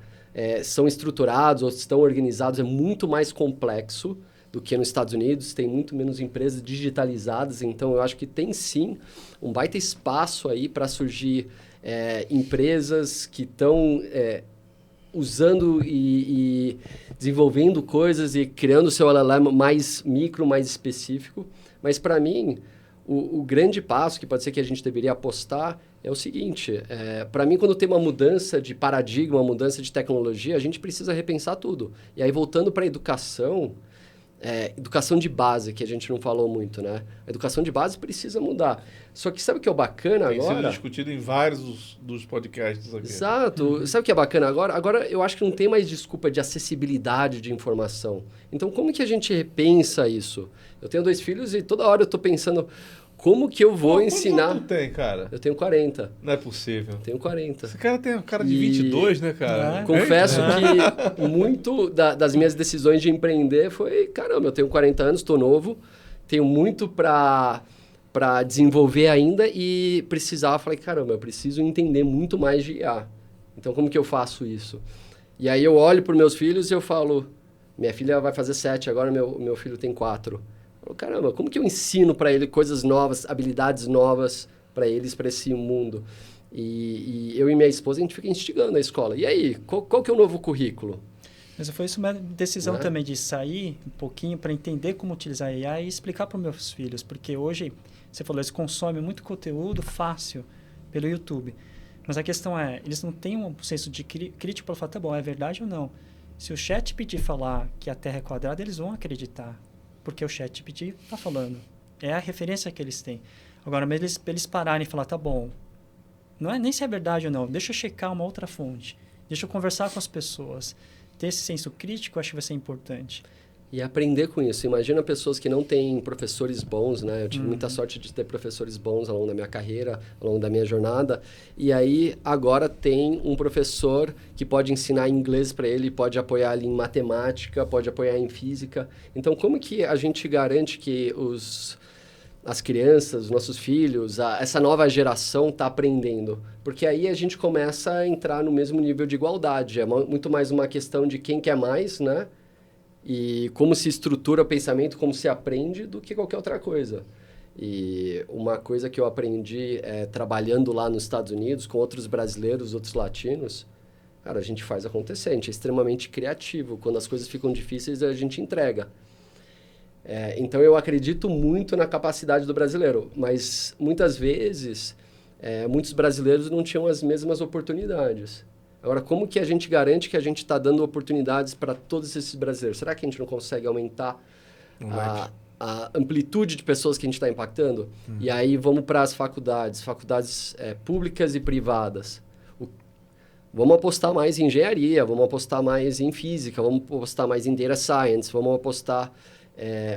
são estruturados ou estão organizados é muito mais complexo do que nos Estados Unidos. Tem muito menos empresas digitalizadas. Então, eu acho que tem sim um baita espaço aí para surgir empresas que estão... usando e desenvolvendo coisas e criando o seu LLM mais micro, mais específico. Mas, para mim, o grande passo que pode ser que a gente deveria apostar é o seguinte. Para mim, quando tem uma mudança de paradigma, uma mudança de tecnologia, a gente precisa repensar tudo. E aí, voltando para a educação de base, que a gente não falou muito, né? A educação de base precisa mudar. Só que sabe o que é bacana agora? Tem sido discutido em vários dos podcasts aqui. Exato. Sabe o que é bacana agora? Agora eu acho que não tem mais desculpa de acessibilidade de informação. Então, como que a gente repensa isso? Eu tenho 2 filhos e toda hora eu estou pensando... Como que eu vou ensinar... Quanto tu tem, cara? Eu tenho 40. Não é possível. Tenho 40. Esse cara tem cara de 22, né, cara? Confesso que muito das minhas decisões de empreender foi... Caramba, eu tenho 40 anos, estou novo, tenho muito para desenvolver ainda e falei, caramba, eu preciso entender muito mais de IA. Então, como que eu faço isso? E aí eu olho para os meus filhos e eu falo... Minha filha vai fazer 7, agora meu filho tem 4. Caramba, como que eu ensino para ele coisas novas, habilidades novas para eles, para esse mundo? E eu e minha esposa, a gente fica instigando a escola. E aí, qual que é o novo currículo? Mas foi isso uma decisão também de sair um pouquinho para entender como utilizar a IA e explicar para os meus filhos. Porque hoje, você falou, eles consomem muito conteúdo fácil pelo YouTube. Mas a questão é, eles não têm um senso de crítico para falar, tá bom, é verdade ou não? Se o ChatGPT falar que a Terra é quadrada, eles vão acreditar. Porque o ChatGPT está falando. É a referência que eles têm. Agora, mas eles pararem e falar, tá bom, não é nem se é verdade ou não, deixa eu checar uma outra fonte, deixa eu conversar com as pessoas. Ter esse senso crítico, eu acho que vai ser importante. E aprender com isso. Imagina pessoas que não têm professores bons, né? Eu tive muita sorte de ter professores bons ao longo da minha carreira, ao longo da minha jornada. E aí, agora tem um professor que pode ensinar inglês para ele, pode apoiar ali em matemática, pode apoiar em física. Então, como que a gente garante que as crianças, os nossos filhos, essa nova geração está aprendendo? Porque aí a gente começa a entrar no mesmo nível de igualdade. É muito mais uma questão de quem quer mais, né? E como se estrutura o pensamento, como se aprende, do que qualquer outra coisa. E uma coisa que eu aprendi trabalhando lá nos Estados Unidos com outros brasileiros, outros latinos, cara, a gente faz acontecer, a gente é extremamente criativo. Quando as coisas ficam difíceis, a gente entrega. Então, eu acredito muito na capacidade do brasileiro, mas muitas vezes, muitos brasileiros não tinham as mesmas oportunidades. Agora, como que a gente garante que a gente está dando oportunidades para todos esses brasileiros? Será que a gente não consegue aumentar a amplitude de pessoas que a gente está impactando? E aí vamos para as faculdades públicas e privadas. Vamos apostar mais em engenharia, vamos apostar mais em física, vamos apostar mais em data science, vamos apostar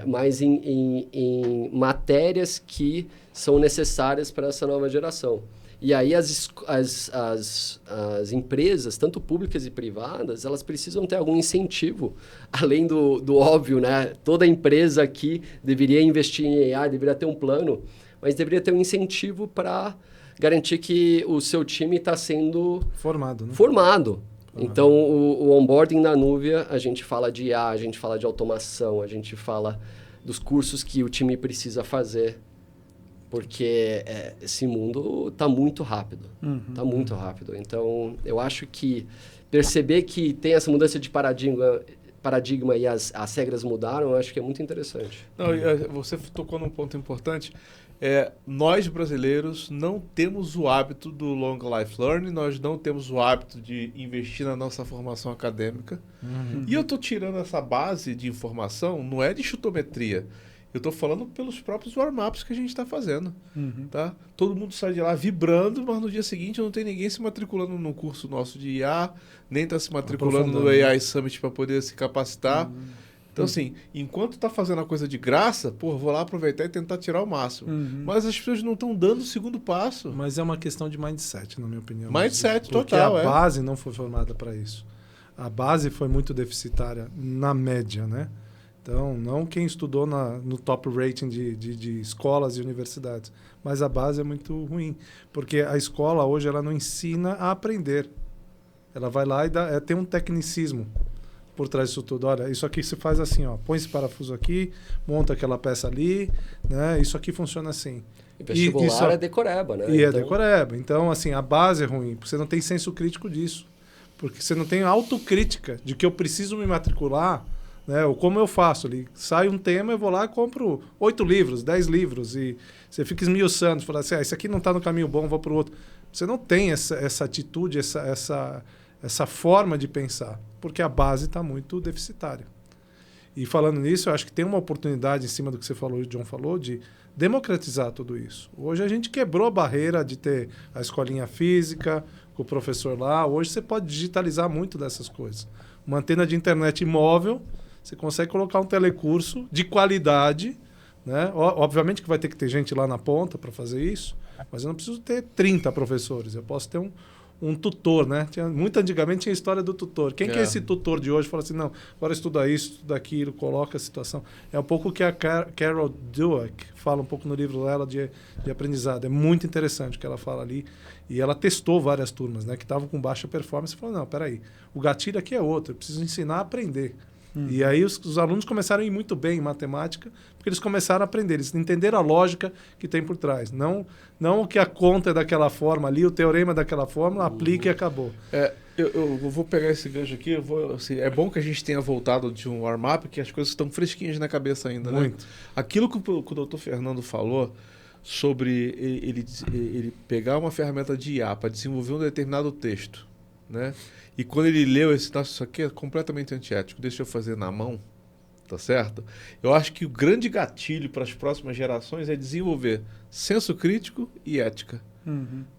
mais em matérias que são necessárias para essa nova geração. E aí as empresas, tanto públicas e privadas, elas precisam ter algum incentivo, além do óbvio, né? Toda empresa aqui deveria investir em AI, deveria ter um plano, mas deveria ter um incentivo para garantir que o seu time está sendo formado, né? Formado. Então, o onboarding na Nuvia, a gente fala de IA, a gente fala de automação, a gente fala dos cursos que o time precisa fazer. Porque esse mundo está muito rápido. Está muito rápido. Então, eu acho que perceber que tem essa mudança de paradigma e as regras mudaram, eu acho que é muito interessante. Não, você tocou num ponto importante. Nós brasileiros não temos o hábito do long life learning, nós não temos o hábito de investir na nossa formação acadêmica. E eu estou tirando essa base de informação, não é de chutometria, eu estou falando pelos próprios warm-ups que a gente está fazendo. Tá? Todo mundo sai de lá vibrando, mas no dia seguinte não tem ninguém se matriculando no curso nosso de IA, nem está se matriculando no AI Summit para poder se capacitar. Então, assim, enquanto está fazendo a coisa de graça, vou lá aproveitar e tentar tirar o máximo. Mas as pessoas não estão dando o segundo passo. Mas é uma questão de mindset, na minha opinião. Mindset porque total, a base não foi formada para isso. A base foi muito deficitária na média, né? Então, não quem estudou no top rating de escolas e universidades. Mas a base é muito ruim. Porque a escola hoje ela não ensina a aprender. Ela vai lá e tem um tecnicismo por trás disso tudo. Olha, isso aqui se faz assim, ó, põe esse parafuso aqui, monta aquela peça ali, né? Isso aqui funciona assim. E vestibular é decoreba, né? É decoreba. Então, assim, a base é ruim, porque você não tem senso crítico disso. Porque você não tem autocrítica de que eu preciso me matricular, né? Ou como eu faço ali. Sai um tema, eu vou lá e compro 8 livros, 10 livros, e você fica esmiuçando, fala assim, esse aqui não está no caminho bom, vou para o outro. Você não tem essa atitude, essa forma de pensar, porque a base está muito deficitária. E falando nisso, eu acho que tem uma oportunidade em cima do que você falou, o John falou, de democratizar tudo isso. Hoje a gente quebrou a barreira de ter a escolinha física, com o professor lá. Hoje você pode digitalizar muito dessas coisas. Uma antena de internet móvel, você consegue colocar um telecurso de qualidade, né? Obviamente que vai ter que ter gente lá na ponta para fazer isso, mas eu não preciso ter 30 professores, eu posso ter um tutor, né? Muito antigamente tinha a história do tutor. Quem que é esse tutor de hoje? Fala assim, não, agora estuda isso, estuda aquilo, coloca a situação. É um pouco o que a Carol Dweck fala um pouco no livro dela de aprendizado. É muito interessante o que ela fala ali. E ela testou várias turmas, né? Que estavam com baixa performance e falou, não, peraí, o gatilho aqui é outro, eu preciso ensinar a aprender. E aí os alunos começaram a ir muito bem em matemática, porque eles começaram a aprender, eles entenderam a lógica que tem por trás. Não que a conta é daquela forma ali, o teorema é daquela forma, aplica e acabou. Eu vou pegar esse gancho aqui, assim, é bom que a gente tenha voltado de um warm-up, porque as coisas estão fresquinhas na cabeça ainda, muito. Né? Aquilo que o doutor Fernando falou sobre ele pegar uma ferramenta de IA para desenvolver um determinado texto, né? E quando ele leu isso aqui é completamente antiético, deixa eu fazer na mão, tá certo? Eu acho que o grande gatilho para as próximas gerações é desenvolver senso crítico e ética.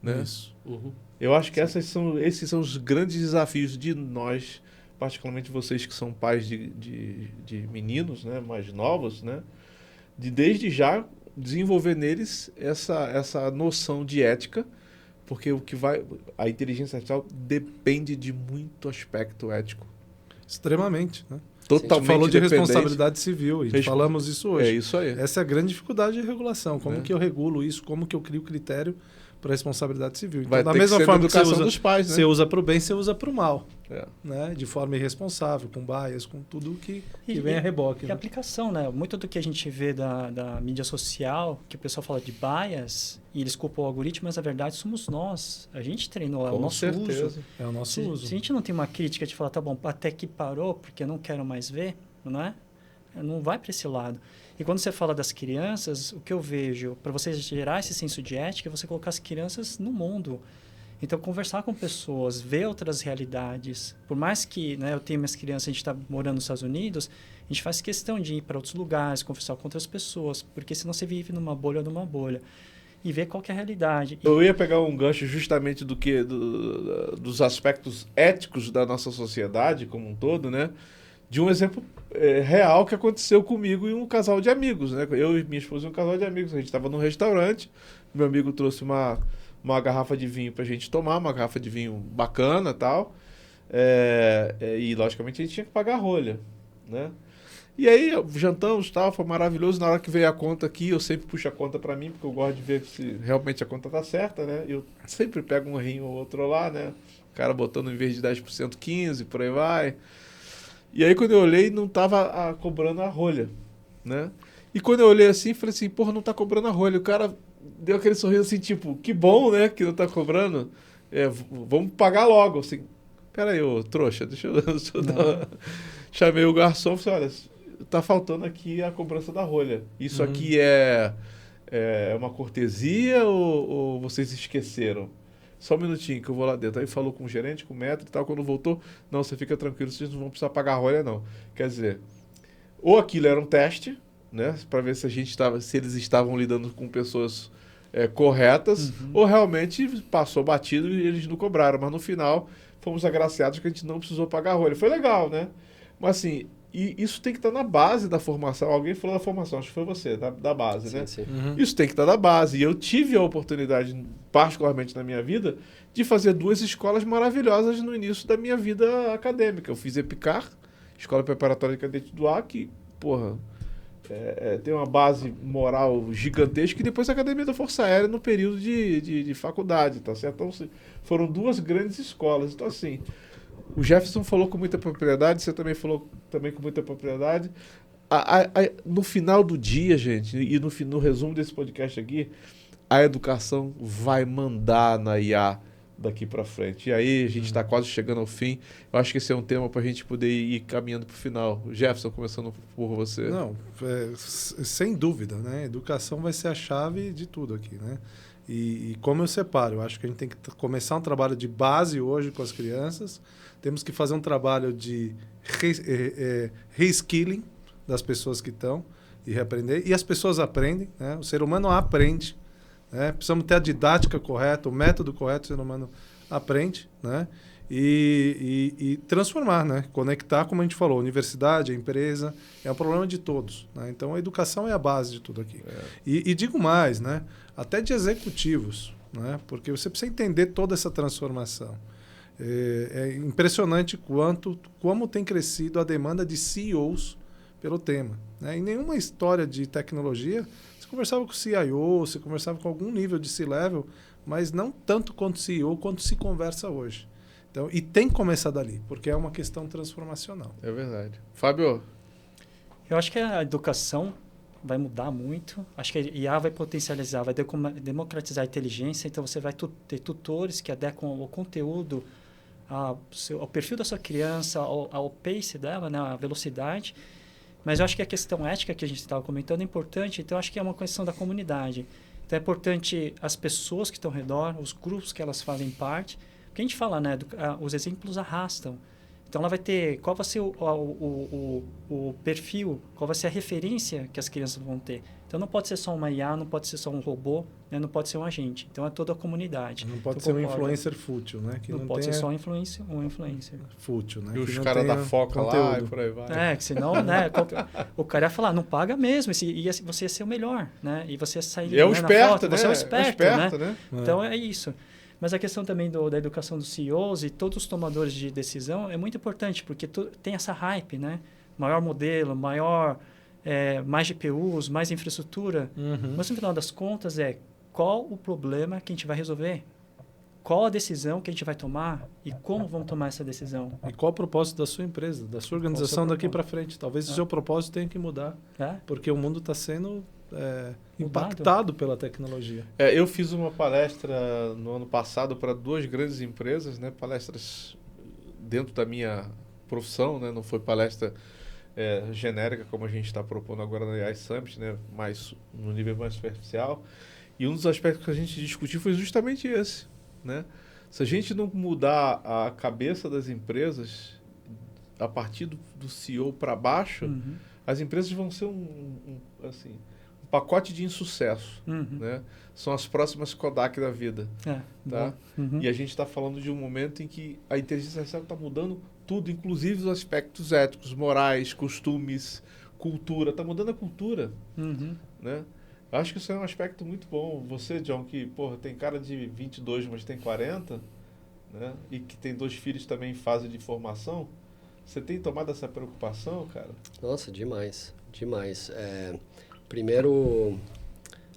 Né? Isso. Eu acho que esses são os grandes desafios de nós, particularmente vocês que são pais de meninos, né, mais novos, né, de desde já desenvolver neles essa noção de ética, porque a inteligência artificial depende de muito aspecto ético. Extremamente, né? Totalmente. A gente falou de responsabilidade civil e falamos isso hoje. É isso aí. Essa é a grande dificuldade de regulação. Como que eu regulo isso? Como que eu crio critério para responsabilidade civil? Então, da mesma forma que você usa, dos pais, né? Você usa para o bem, você usa para o mal. Né? De forma irresponsável, com bias, com tudo que vem a reboque. E aplicação, né? Muito do que a gente vê da mídia social, que o pessoal fala de bias, e eles culpam o algoritmo, mas na verdade somos nós. A gente treinou, é o nosso uso. É o nosso uso. Se a gente não tem uma crítica de falar, tá bom, até que parou, porque eu não quero mais ver, não é? Não vai para esse lado. E quando você fala das crianças, o que eu vejo, para você gerar esse senso de ética, é você colocar as crianças no mundo. Então, conversar com pessoas, ver outras realidades. Por mais que, né, eu tenha minhas crianças, a gente está morando nos Estados Unidos, a gente faz questão de ir para outros lugares, conversar com outras pessoas, porque senão você vive numa bolha. E ver qual que é a realidade. Eu ia pegar um gancho justamente dos aspectos éticos da nossa sociedade como um todo, né? De um exemplo real que aconteceu comigo e um casal de amigos, né? Eu e minha esposa e um casal de amigos. A gente estava num restaurante, meu amigo trouxe uma garrafa de vinho pra gente tomar, uma garrafa de vinho bacana e tal. E, logicamente, a gente tinha que pagar a rolha, né? E aí, jantamos, tal, foi maravilhoso. Na hora que veio a conta aqui, eu sempre puxo a conta pra mim, porque eu gosto de ver se realmente a conta tá certa, né? Eu sempre pego um rim ou outro lá, né? O cara botando em vez de 10%, 15%, por aí vai. E aí, quando eu olhei, não tava cobrando a rolha, né? E quando eu olhei assim, falei assim, porra, não tá cobrando a rolha. O cara deu aquele sorriso assim, tipo, que bom, né, que não tá cobrando. Vamos pagar logo, assim. Peraí, ô trouxa, deixa eu dar... Chamei o garçom e falei, olha, tá faltando aqui a cobrança da rolha. Isso aqui é é uma cortesia ou vocês esqueceram? Só um minutinho que eu vou lá dentro. Aí falou com o gerente, com o metro e tal. Quando voltou, não, você fica tranquilo, vocês não vão precisar pagar rolha, não. Quer dizer, ou aquilo era um teste, né? Para ver se se eles estavam lidando com pessoas corretas, ou realmente passou batido e eles não cobraram. Mas no final, fomos agraciados que a gente não precisou pagar rolha. Foi legal, né? Mas assim, e isso tem que estar na base da formação. Alguém falou da formação, acho que foi você, da base, né? Sim. Isso tem que estar na base. E eu tive a oportunidade, particularmente na minha vida, de fazer 2 escolas maravilhosas no início da minha vida acadêmica. Eu fiz EPICAR, Escola Preparatória de Cadete do Ar, que, porra, tem uma base moral gigantesca, e depois a Academia da Força Aérea no período de faculdade, tá certo? Então, foram 2 grandes escolas. Então, assim, o Jefferson falou com muita propriedade, você também falou também com muita propriedade. No final do dia, gente, e no resumo desse podcast aqui, a educação vai mandar na IA daqui para frente. E aí a gente está quase chegando ao fim. Eu acho que esse é um tema para a gente poder ir caminhando para o final. Jefferson, começando por você. Não, sem dúvida, né? Educação vai ser a chave de tudo aqui, né? E como eu separo, eu acho que a gente tem que começar um trabalho de base hoje com as crianças. Temos que fazer um trabalho de reskilling das pessoas que estão e reaprender. E as pessoas aprendem, né? O ser humano aprende, né? Precisamos ter a didática correta, o método correto, o ser humano aprende, né? E transformar, né? Conectar, como a gente falou, a universidade, a empresa, é um problema de todos, né? Então, a educação é a base de tudo aqui. E digo mais, né? Até de executivos, né? Porque você precisa entender toda essa transformação. É impressionante como tem crescido a demanda de CEOs pelo tema, né? Em nenhuma história de tecnologia, você conversava com o CIO, você conversava com algum nível de C-level, mas não tanto quanto CEO, quanto se conversa hoje. Então, e tem que começar dali, porque é uma questão transformacional. É verdade. Fábio? Eu acho que a educação vai mudar muito. Acho que a IA vai potencializar, vai democratizar a inteligência. Então, você vai ter tutores que adequam o conteúdo ao perfil da sua criança, ao pace dela, né, a velocidade. Mas eu acho que a questão ética que a gente estava comentando é importante. Então, eu acho que é uma questão da comunidade. Então, é importante as pessoas que estão ao redor, os grupos que elas fazem parte. Porque a gente fala, né, os exemplos arrastam. Então, ela vai ter qual vai ser o perfil, qual vai ser a referência que as crianças vão ter. Então, não pode ser só uma IA, não pode ser só um robô, né, não pode ser um agente. Então, é toda a comunidade. Não pode ser um influencer fútil, né? Que não pode ser só um influencer. Fútil, né? E os caras da foca lá e por aí vai. Que senão, né, o cara ia falar, não paga mesmo, você ia ser o melhor, né? E você ia sair o esperto, na foto, né? Você é o esperto, né? Então, é isso. Mas a questão também da educação dos CEOs e todos os tomadores de decisão é muito importante, porque tem essa hype, né? Maior modelo, mais GPUs, mais infraestrutura. Mas no final das contas qual o problema que a gente vai resolver? Qual a decisão que a gente vai tomar e como vamos tomar essa decisão? E qual o propósito da sua empresa, da sua organização daqui para frente? Talvez o seu propósito tenha que mudar, porque o mundo está sendo impactado pela tecnologia. Eu fiz uma palestra no ano passado para 2 grandes empresas, né? Palestras dentro da minha profissão, né? Não foi palestra genérica como a gente está propondo agora na AI Summit, né? Mas no nível mais superficial. E um dos aspectos que a gente discutiu foi justamente esse, né? Se a gente não mudar a cabeça das empresas a partir do CEO para baixo, as empresas vão ser um pacote de insucesso, né? São as próximas Kodak da vida, tá? E a gente está falando de um momento em que a inteligência artificial está mudando tudo, inclusive os aspectos éticos, morais, costumes, cultura. Está mudando a cultura, né? Eu acho que isso é um aspecto muito bom. Você, John, que tem cara de 22, mas tem 40, né? E que tem 2 filhos também em fase de formação, você tem tomado essa preocupação, cara? Nossa, demais, demais. Primeiro,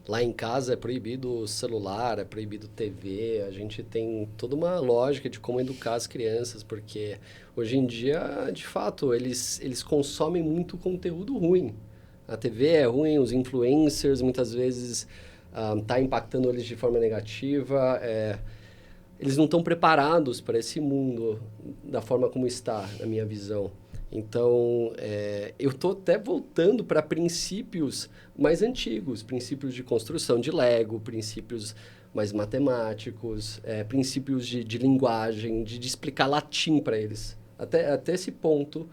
lá em casa é proibido celular, é proibido TV, a gente tem toda uma lógica de como educar as crianças, porque hoje em dia, de fato, eles consomem muito conteúdo ruim. A TV é ruim, os influencers muitas vezes tá impactando eles de forma negativa, eles não estão preparados para esse mundo da forma como está, na minha visão. Então, eu estou até voltando para princípios mais antigos, princípios de construção de Lego, princípios mais matemáticos, princípios de linguagem, de explicar latim para eles. Até esse ponto,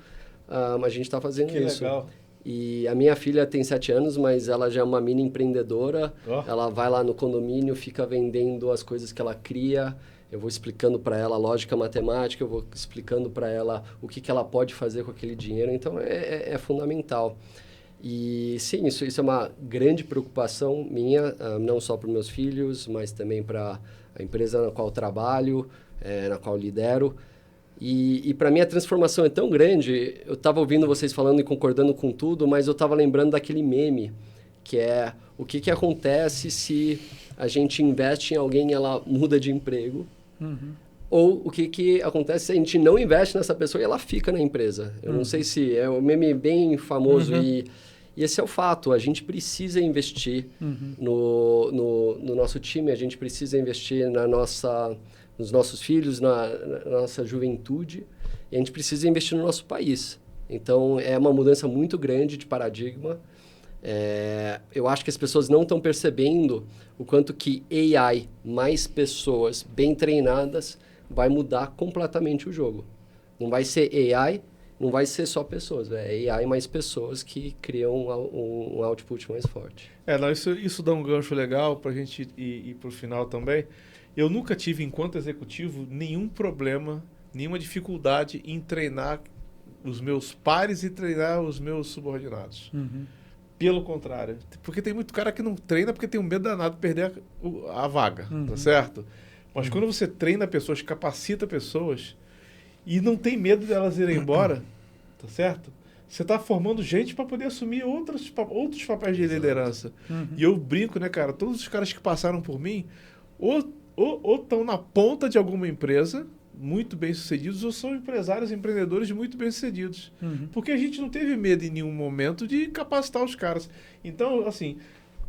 a gente está fazendo isso. Que legal. E a minha filha tem 7 anos, mas ela já é uma mini empreendedora. Ela vai lá no condomínio, fica vendendo as coisas que ela cria. Eu vou explicando para ela a lógica matemática, eu vou explicando para ela o que ela pode fazer com aquele dinheiro. Então, é fundamental. E, sim, isso é uma grande preocupação minha, não só para os meus filhos, mas também para a empresa na qual eu trabalho, na qual eu lidero. E para mim a transformação é tão grande, eu estava ouvindo vocês falando e concordando com tudo, mas eu estava lembrando daquele meme, que é o que acontece se a gente investe em alguém e ela muda de emprego, ou o que acontece se a gente não investe nessa pessoa e ela fica na empresa. Eu não sei se é um meme bem famoso e esse é o fato, a gente precisa investir no nosso time, a gente precisa investir nos nossos filhos, na nossa juventude, e a gente precisa investir no nosso país. Então, é uma mudança muito grande de paradigma. Eu acho que as pessoas não estão percebendo o quanto que AI mais pessoas bem treinadas vai mudar completamente o jogo. Não vai ser AI, não vai ser só pessoas, é AI mais pessoas que criam um output mais forte. Isso dá um gancho legal para a gente ir para o final também. Eu nunca tive, enquanto executivo, nenhum problema, nenhuma dificuldade em treinar os meus pares e treinar os meus subordinados. Pelo contrário. Porque tem muito cara que não treina porque tem um medo danado de perder a vaga, tá certo? Mas quando você treina pessoas, capacita pessoas e não tem medo delas irem embora, tá certo? Você está formando gente para poder assumir outros papéis de liderança. E eu brinco, né, cara? Todos os caras que passaram por mim, ou estão na ponta de alguma empresa, muito bem-sucedidos, ou são empresários, empreendedores muito bem-sucedidos. Porque a gente não teve medo em nenhum momento de capacitar os caras. Então, assim,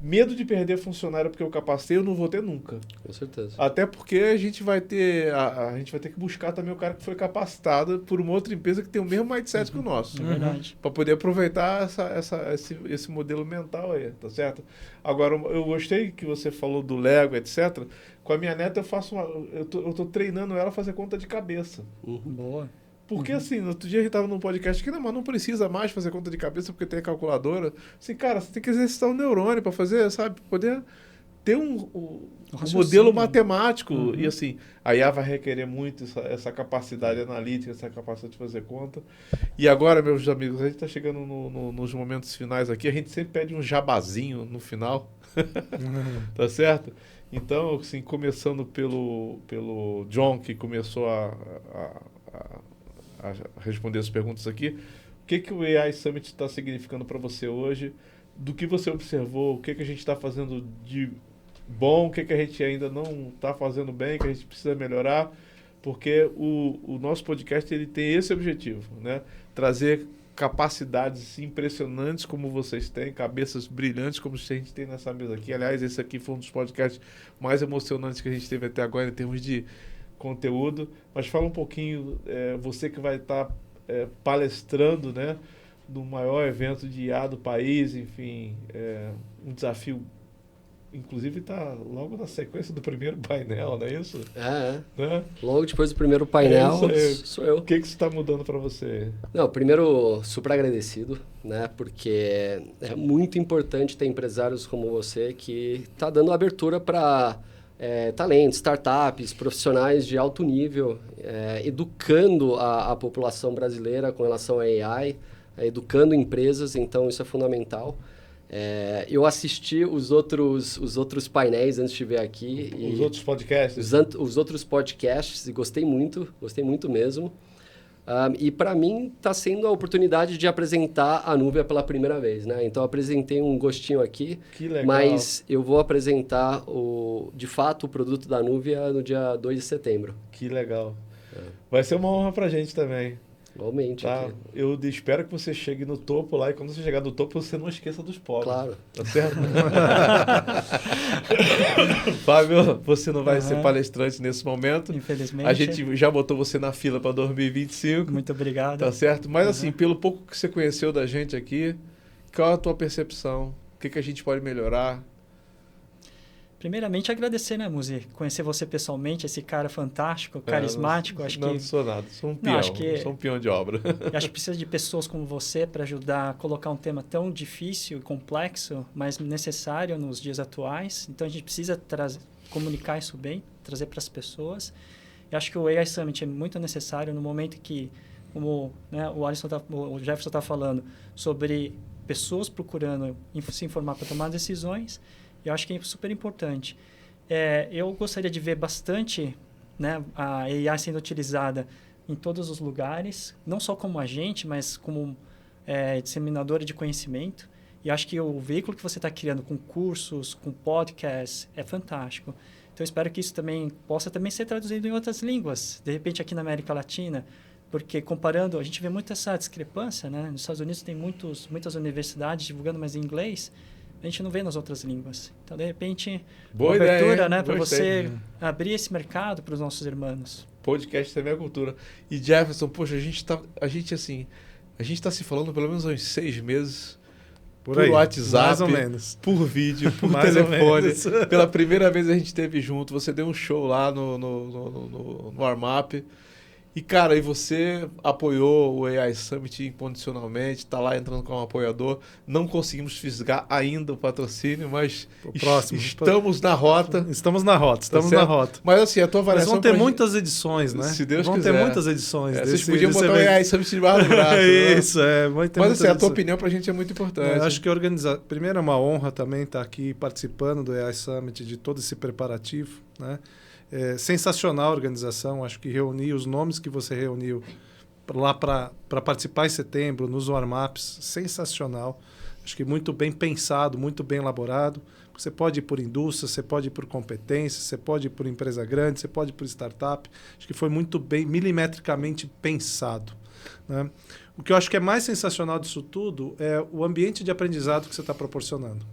medo de perder funcionário porque eu capacitei, eu não vou ter nunca. Com certeza. Até porque a gente vai ter que buscar também o cara que foi capacitado por uma outra empresa que tem o mesmo mindset que o nosso. Para poder aproveitar esse modelo mental aí, tá certo? Agora, eu gostei que você falou do Lego, etc. Com a minha neta, eu tô treinando ela a fazer conta de cabeça. Boa. Porque, assim, no outro dia a gente tava num podcast que não precisa mais fazer conta de cabeça porque tem a calculadora. Assim, cara, você tem que exercitar o neurônio para fazer, sabe? Poder ter um modelo matemático. E, assim, a IA vai requerer muito essa capacidade analítica, essa capacidade de fazer conta. E agora, meus amigos, a gente tá chegando nos momentos finais aqui. A gente sempre pede um jabazinho no final. Tá certo? Então, assim, começando pelo John, que começou a responder as perguntas aqui. O que o AI Summit está significando para você hoje? Do que você observou? O que a gente está fazendo de bom? O que a gente ainda não está fazendo bem? Que a gente precisa melhorar? Porque o nosso podcast ele tem esse objetivo, né? Trazer capacidades impressionantes como vocês têm, cabeças brilhantes como a gente tem nessa mesa aqui. Aliás, esse aqui foi um dos podcasts mais emocionantes que a gente teve até agora em termos de conteúdo, mas fala um pouquinho, você que vai estar palestrando, né, no maior evento de IA do país, enfim, um desafio, inclusive está logo na sequência do primeiro painel, não é isso? Né? Logo depois do primeiro painel, sou eu. O que está mudando para você? Não, primeiro, super agradecido, né, porque é muito importante ter empresários como você que está dando abertura para talentos, startups, profissionais de alto nível, educando a população brasileira com relação a AI, educando empresas, então isso é fundamental. Eu assisti os outros painéis antes de vir aqui. Os outros podcasts? Os outros podcasts, e gostei muito mesmo. E para mim está sendo a oportunidade de apresentar a Nuvia pela primeira vez, né? Então apresentei um gostinho aqui, que legal. Mas eu vou apresentar de fato o produto da Nuvia no dia 2 de setembro. Que legal. Vai ser uma honra para a gente também. Igualmente. Tá? Aqui. Eu espero que você chegue no topo lá e quando você chegar no topo, você não esqueça dos pobres. Claro. Tá certo? Fábio, você não vai ser palestrante nesse momento. Infelizmente. A gente já botou você na fila para 2025. Muito obrigado. Tá certo? Mas assim, pelo pouco que você conheceu da gente aqui, qual a tua percepção? O que a gente pode melhorar? Primeiramente, agradecer, né, Muzi? Conhecer você pessoalmente, esse cara fantástico, carismático. Não sou nada, sou um peão. Não, acho que... sou um peão de obra. Eu acho que precisa de pessoas como você para ajudar a colocar um tema tão difícil e complexo, mas necessário nos dias atuais. Então, a gente precisa comunicar isso bem, trazer para as pessoas. Eu acho que o AI Summit é muito necessário no momento que, como, né, o Jefferson está falando, sobre pessoas procurando se informar para tomar decisões. Eu acho que é super importante. Eu gostaria de ver bastante, né, a AI sendo utilizada em todos os lugares, não só como agente, mas como disseminadora de conhecimento. E acho que o veículo que você está criando com cursos, com podcasts, é fantástico. Então, eu espero que isso também possa também ser traduzido em outras línguas, de repente aqui na América Latina, porque comparando, a gente vê muito essa discrepância, né? Nos Estados Unidos tem muitas universidades divulgando mais em inglês, a gente não vê nas outras línguas. Então, de repente, boa uma ideia, abertura, né, para gostei. você abrir esse mercado para os nossos irmãos. Podcast também é cultura. E Jefferson, poxa, a gente tá se falando pelo menos há uns 6 meses. Por aí, WhatsApp, mais ou menos. Por vídeo, por Mais telefone. Pela primeira vez a gente esteve junto, você deu um show lá no Warm-Up. E, cara, e você apoiou o AI Summit incondicionalmente, está lá entrando como apoiador. Não conseguimos fisgar ainda o patrocínio, mas estamos na rota. Estamos na rota. Mas assim, a tua avaliação... Mas vão ter muitas edições, né? Se Deus vão quiser. ter muitas edições. Vocês podiam botar o AI Summit debaixo do braço. Isso, Mas assim, a tua opinião pra gente é muito importante. Eu acho que primeiro é uma honra também estar aqui participando do AI Summit, de todo esse preparativo, né? Sensacional a organização, acho que reunir os nomes que você reuniu lá para participar em setembro, nos warm-ups, sensacional. Acho que muito bem pensado, muito bem elaborado. Você pode ir por indústria, você pode ir por competência, você pode ir por empresa grande, você pode ir por startup. Acho que foi muito bem, milimetricamente pensado, né? O que eu acho que é mais sensacional disso tudo é o ambiente de aprendizado que você está proporcionando.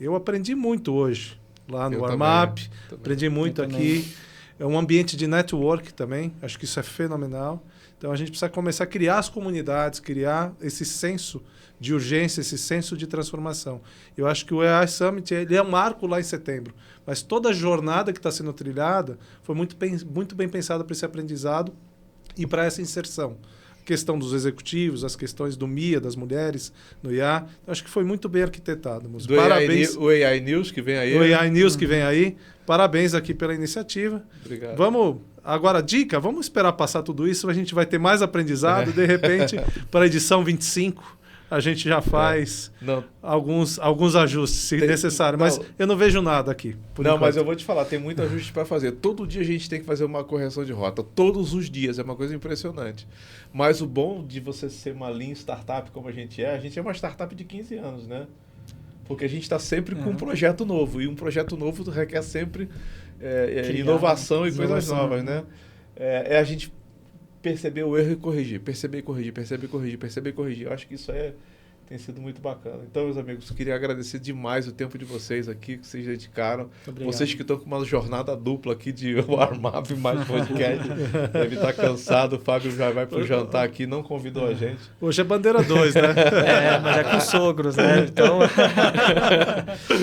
Eu aprendi muito hoje. Lá no Warm-Up, aprendi muito aqui. É um ambiente de network também, acho que isso é fenomenal. Então, a gente precisa começar a criar as comunidades, criar esse senso de urgência, esse senso de transformação. Eu acho que o AI Summit ele é um marco lá em setembro, mas toda a jornada que está sendo trilhada foi muito bem pensada para esse aprendizado e para essa inserção. Questão dos executivos, as questões do MIA, das mulheres, no IA. Eu acho que foi muito bem arquitetado. Parabéns. O AI News que vem aí. O AI News que vem aí. Parabéns aqui pela iniciativa. Obrigado. Vamos, agora, dica, vamos esperar passar tudo isso, a gente vai ter mais aprendizado. De repente, para a edição 25, a gente já faz alguns ajustes, se necessário. Mas eu não vejo nada aqui. Mas eu vou te falar, tem muito ajuste para fazer. Todo dia a gente tem que fazer uma correção de rota. Todos os dias, é uma coisa impressionante. Mas o bom de você ser uma lean startup como a gente é uma startup de 15 anos, né? Porque a gente está sempre com um projeto novo. E um projeto novo requer sempre inovação e coisas novas, né? A gente perceber o erro e corrigir. Perceber e corrigir. Eu acho que isso tem sido muito bacana. Então, meus amigos, eu queria agradecer demais o tempo de vocês aqui, que vocês dedicaram. Obrigado. Vocês que estão com uma jornada dupla aqui de warm-up mais podcast. Deve estar cansado. O Fábio já vai pro jantar aqui, não convidou a gente. Hoje é bandeira 2, né? Mas é com sogros, né? Então...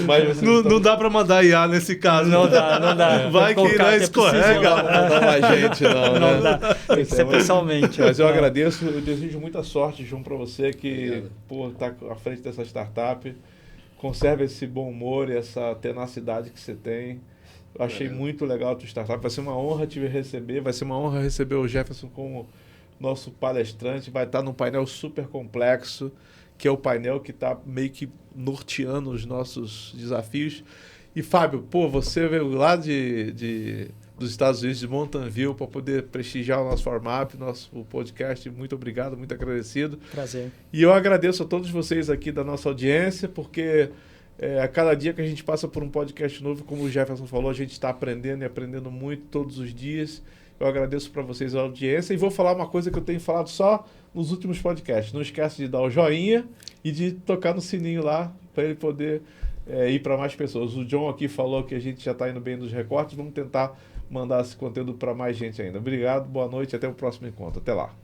Mas não dá para mandar IA nesse caso. Não dá. Vai que irá escorrega. Não dá mais gente, não dá. Tem que ser pessoalmente. Mas eu agradeço, eu desejo muita sorte, João, para você que está à frente dessa startup. Conserve esse bom humor e essa tenacidade que você tem. Eu achei muito legal a tua startup. Vai ser uma honra te receber. Vai ser uma honra receber o Jefferson como nosso palestrante. Vai estar num painel super complexo, que é o painel que está meio que norteando os nossos desafios. E, Fábio, você veio lá dos Estados Unidos, de Mountain View, para poder prestigiar o nosso Warm-Up, nosso podcast. Muito obrigado, muito agradecido. Prazer. E eu agradeço a todos vocês aqui da nossa audiência, porque a cada dia que a gente passa por um podcast novo, como o Jefferson falou, a gente está aprendendo e aprendendo muito todos os dias. Eu agradeço para vocês a audiência e vou falar uma coisa que eu tenho falado só nos últimos podcasts. Não esquece de dar o joinha e de tocar no sininho lá para ele poder ir para mais pessoas. O John aqui falou que a gente já está indo bem nos recortes. Vamos tentar mandar esse conteúdo para mais gente ainda. Obrigado, boa noite, até o próximo encontro. Até lá.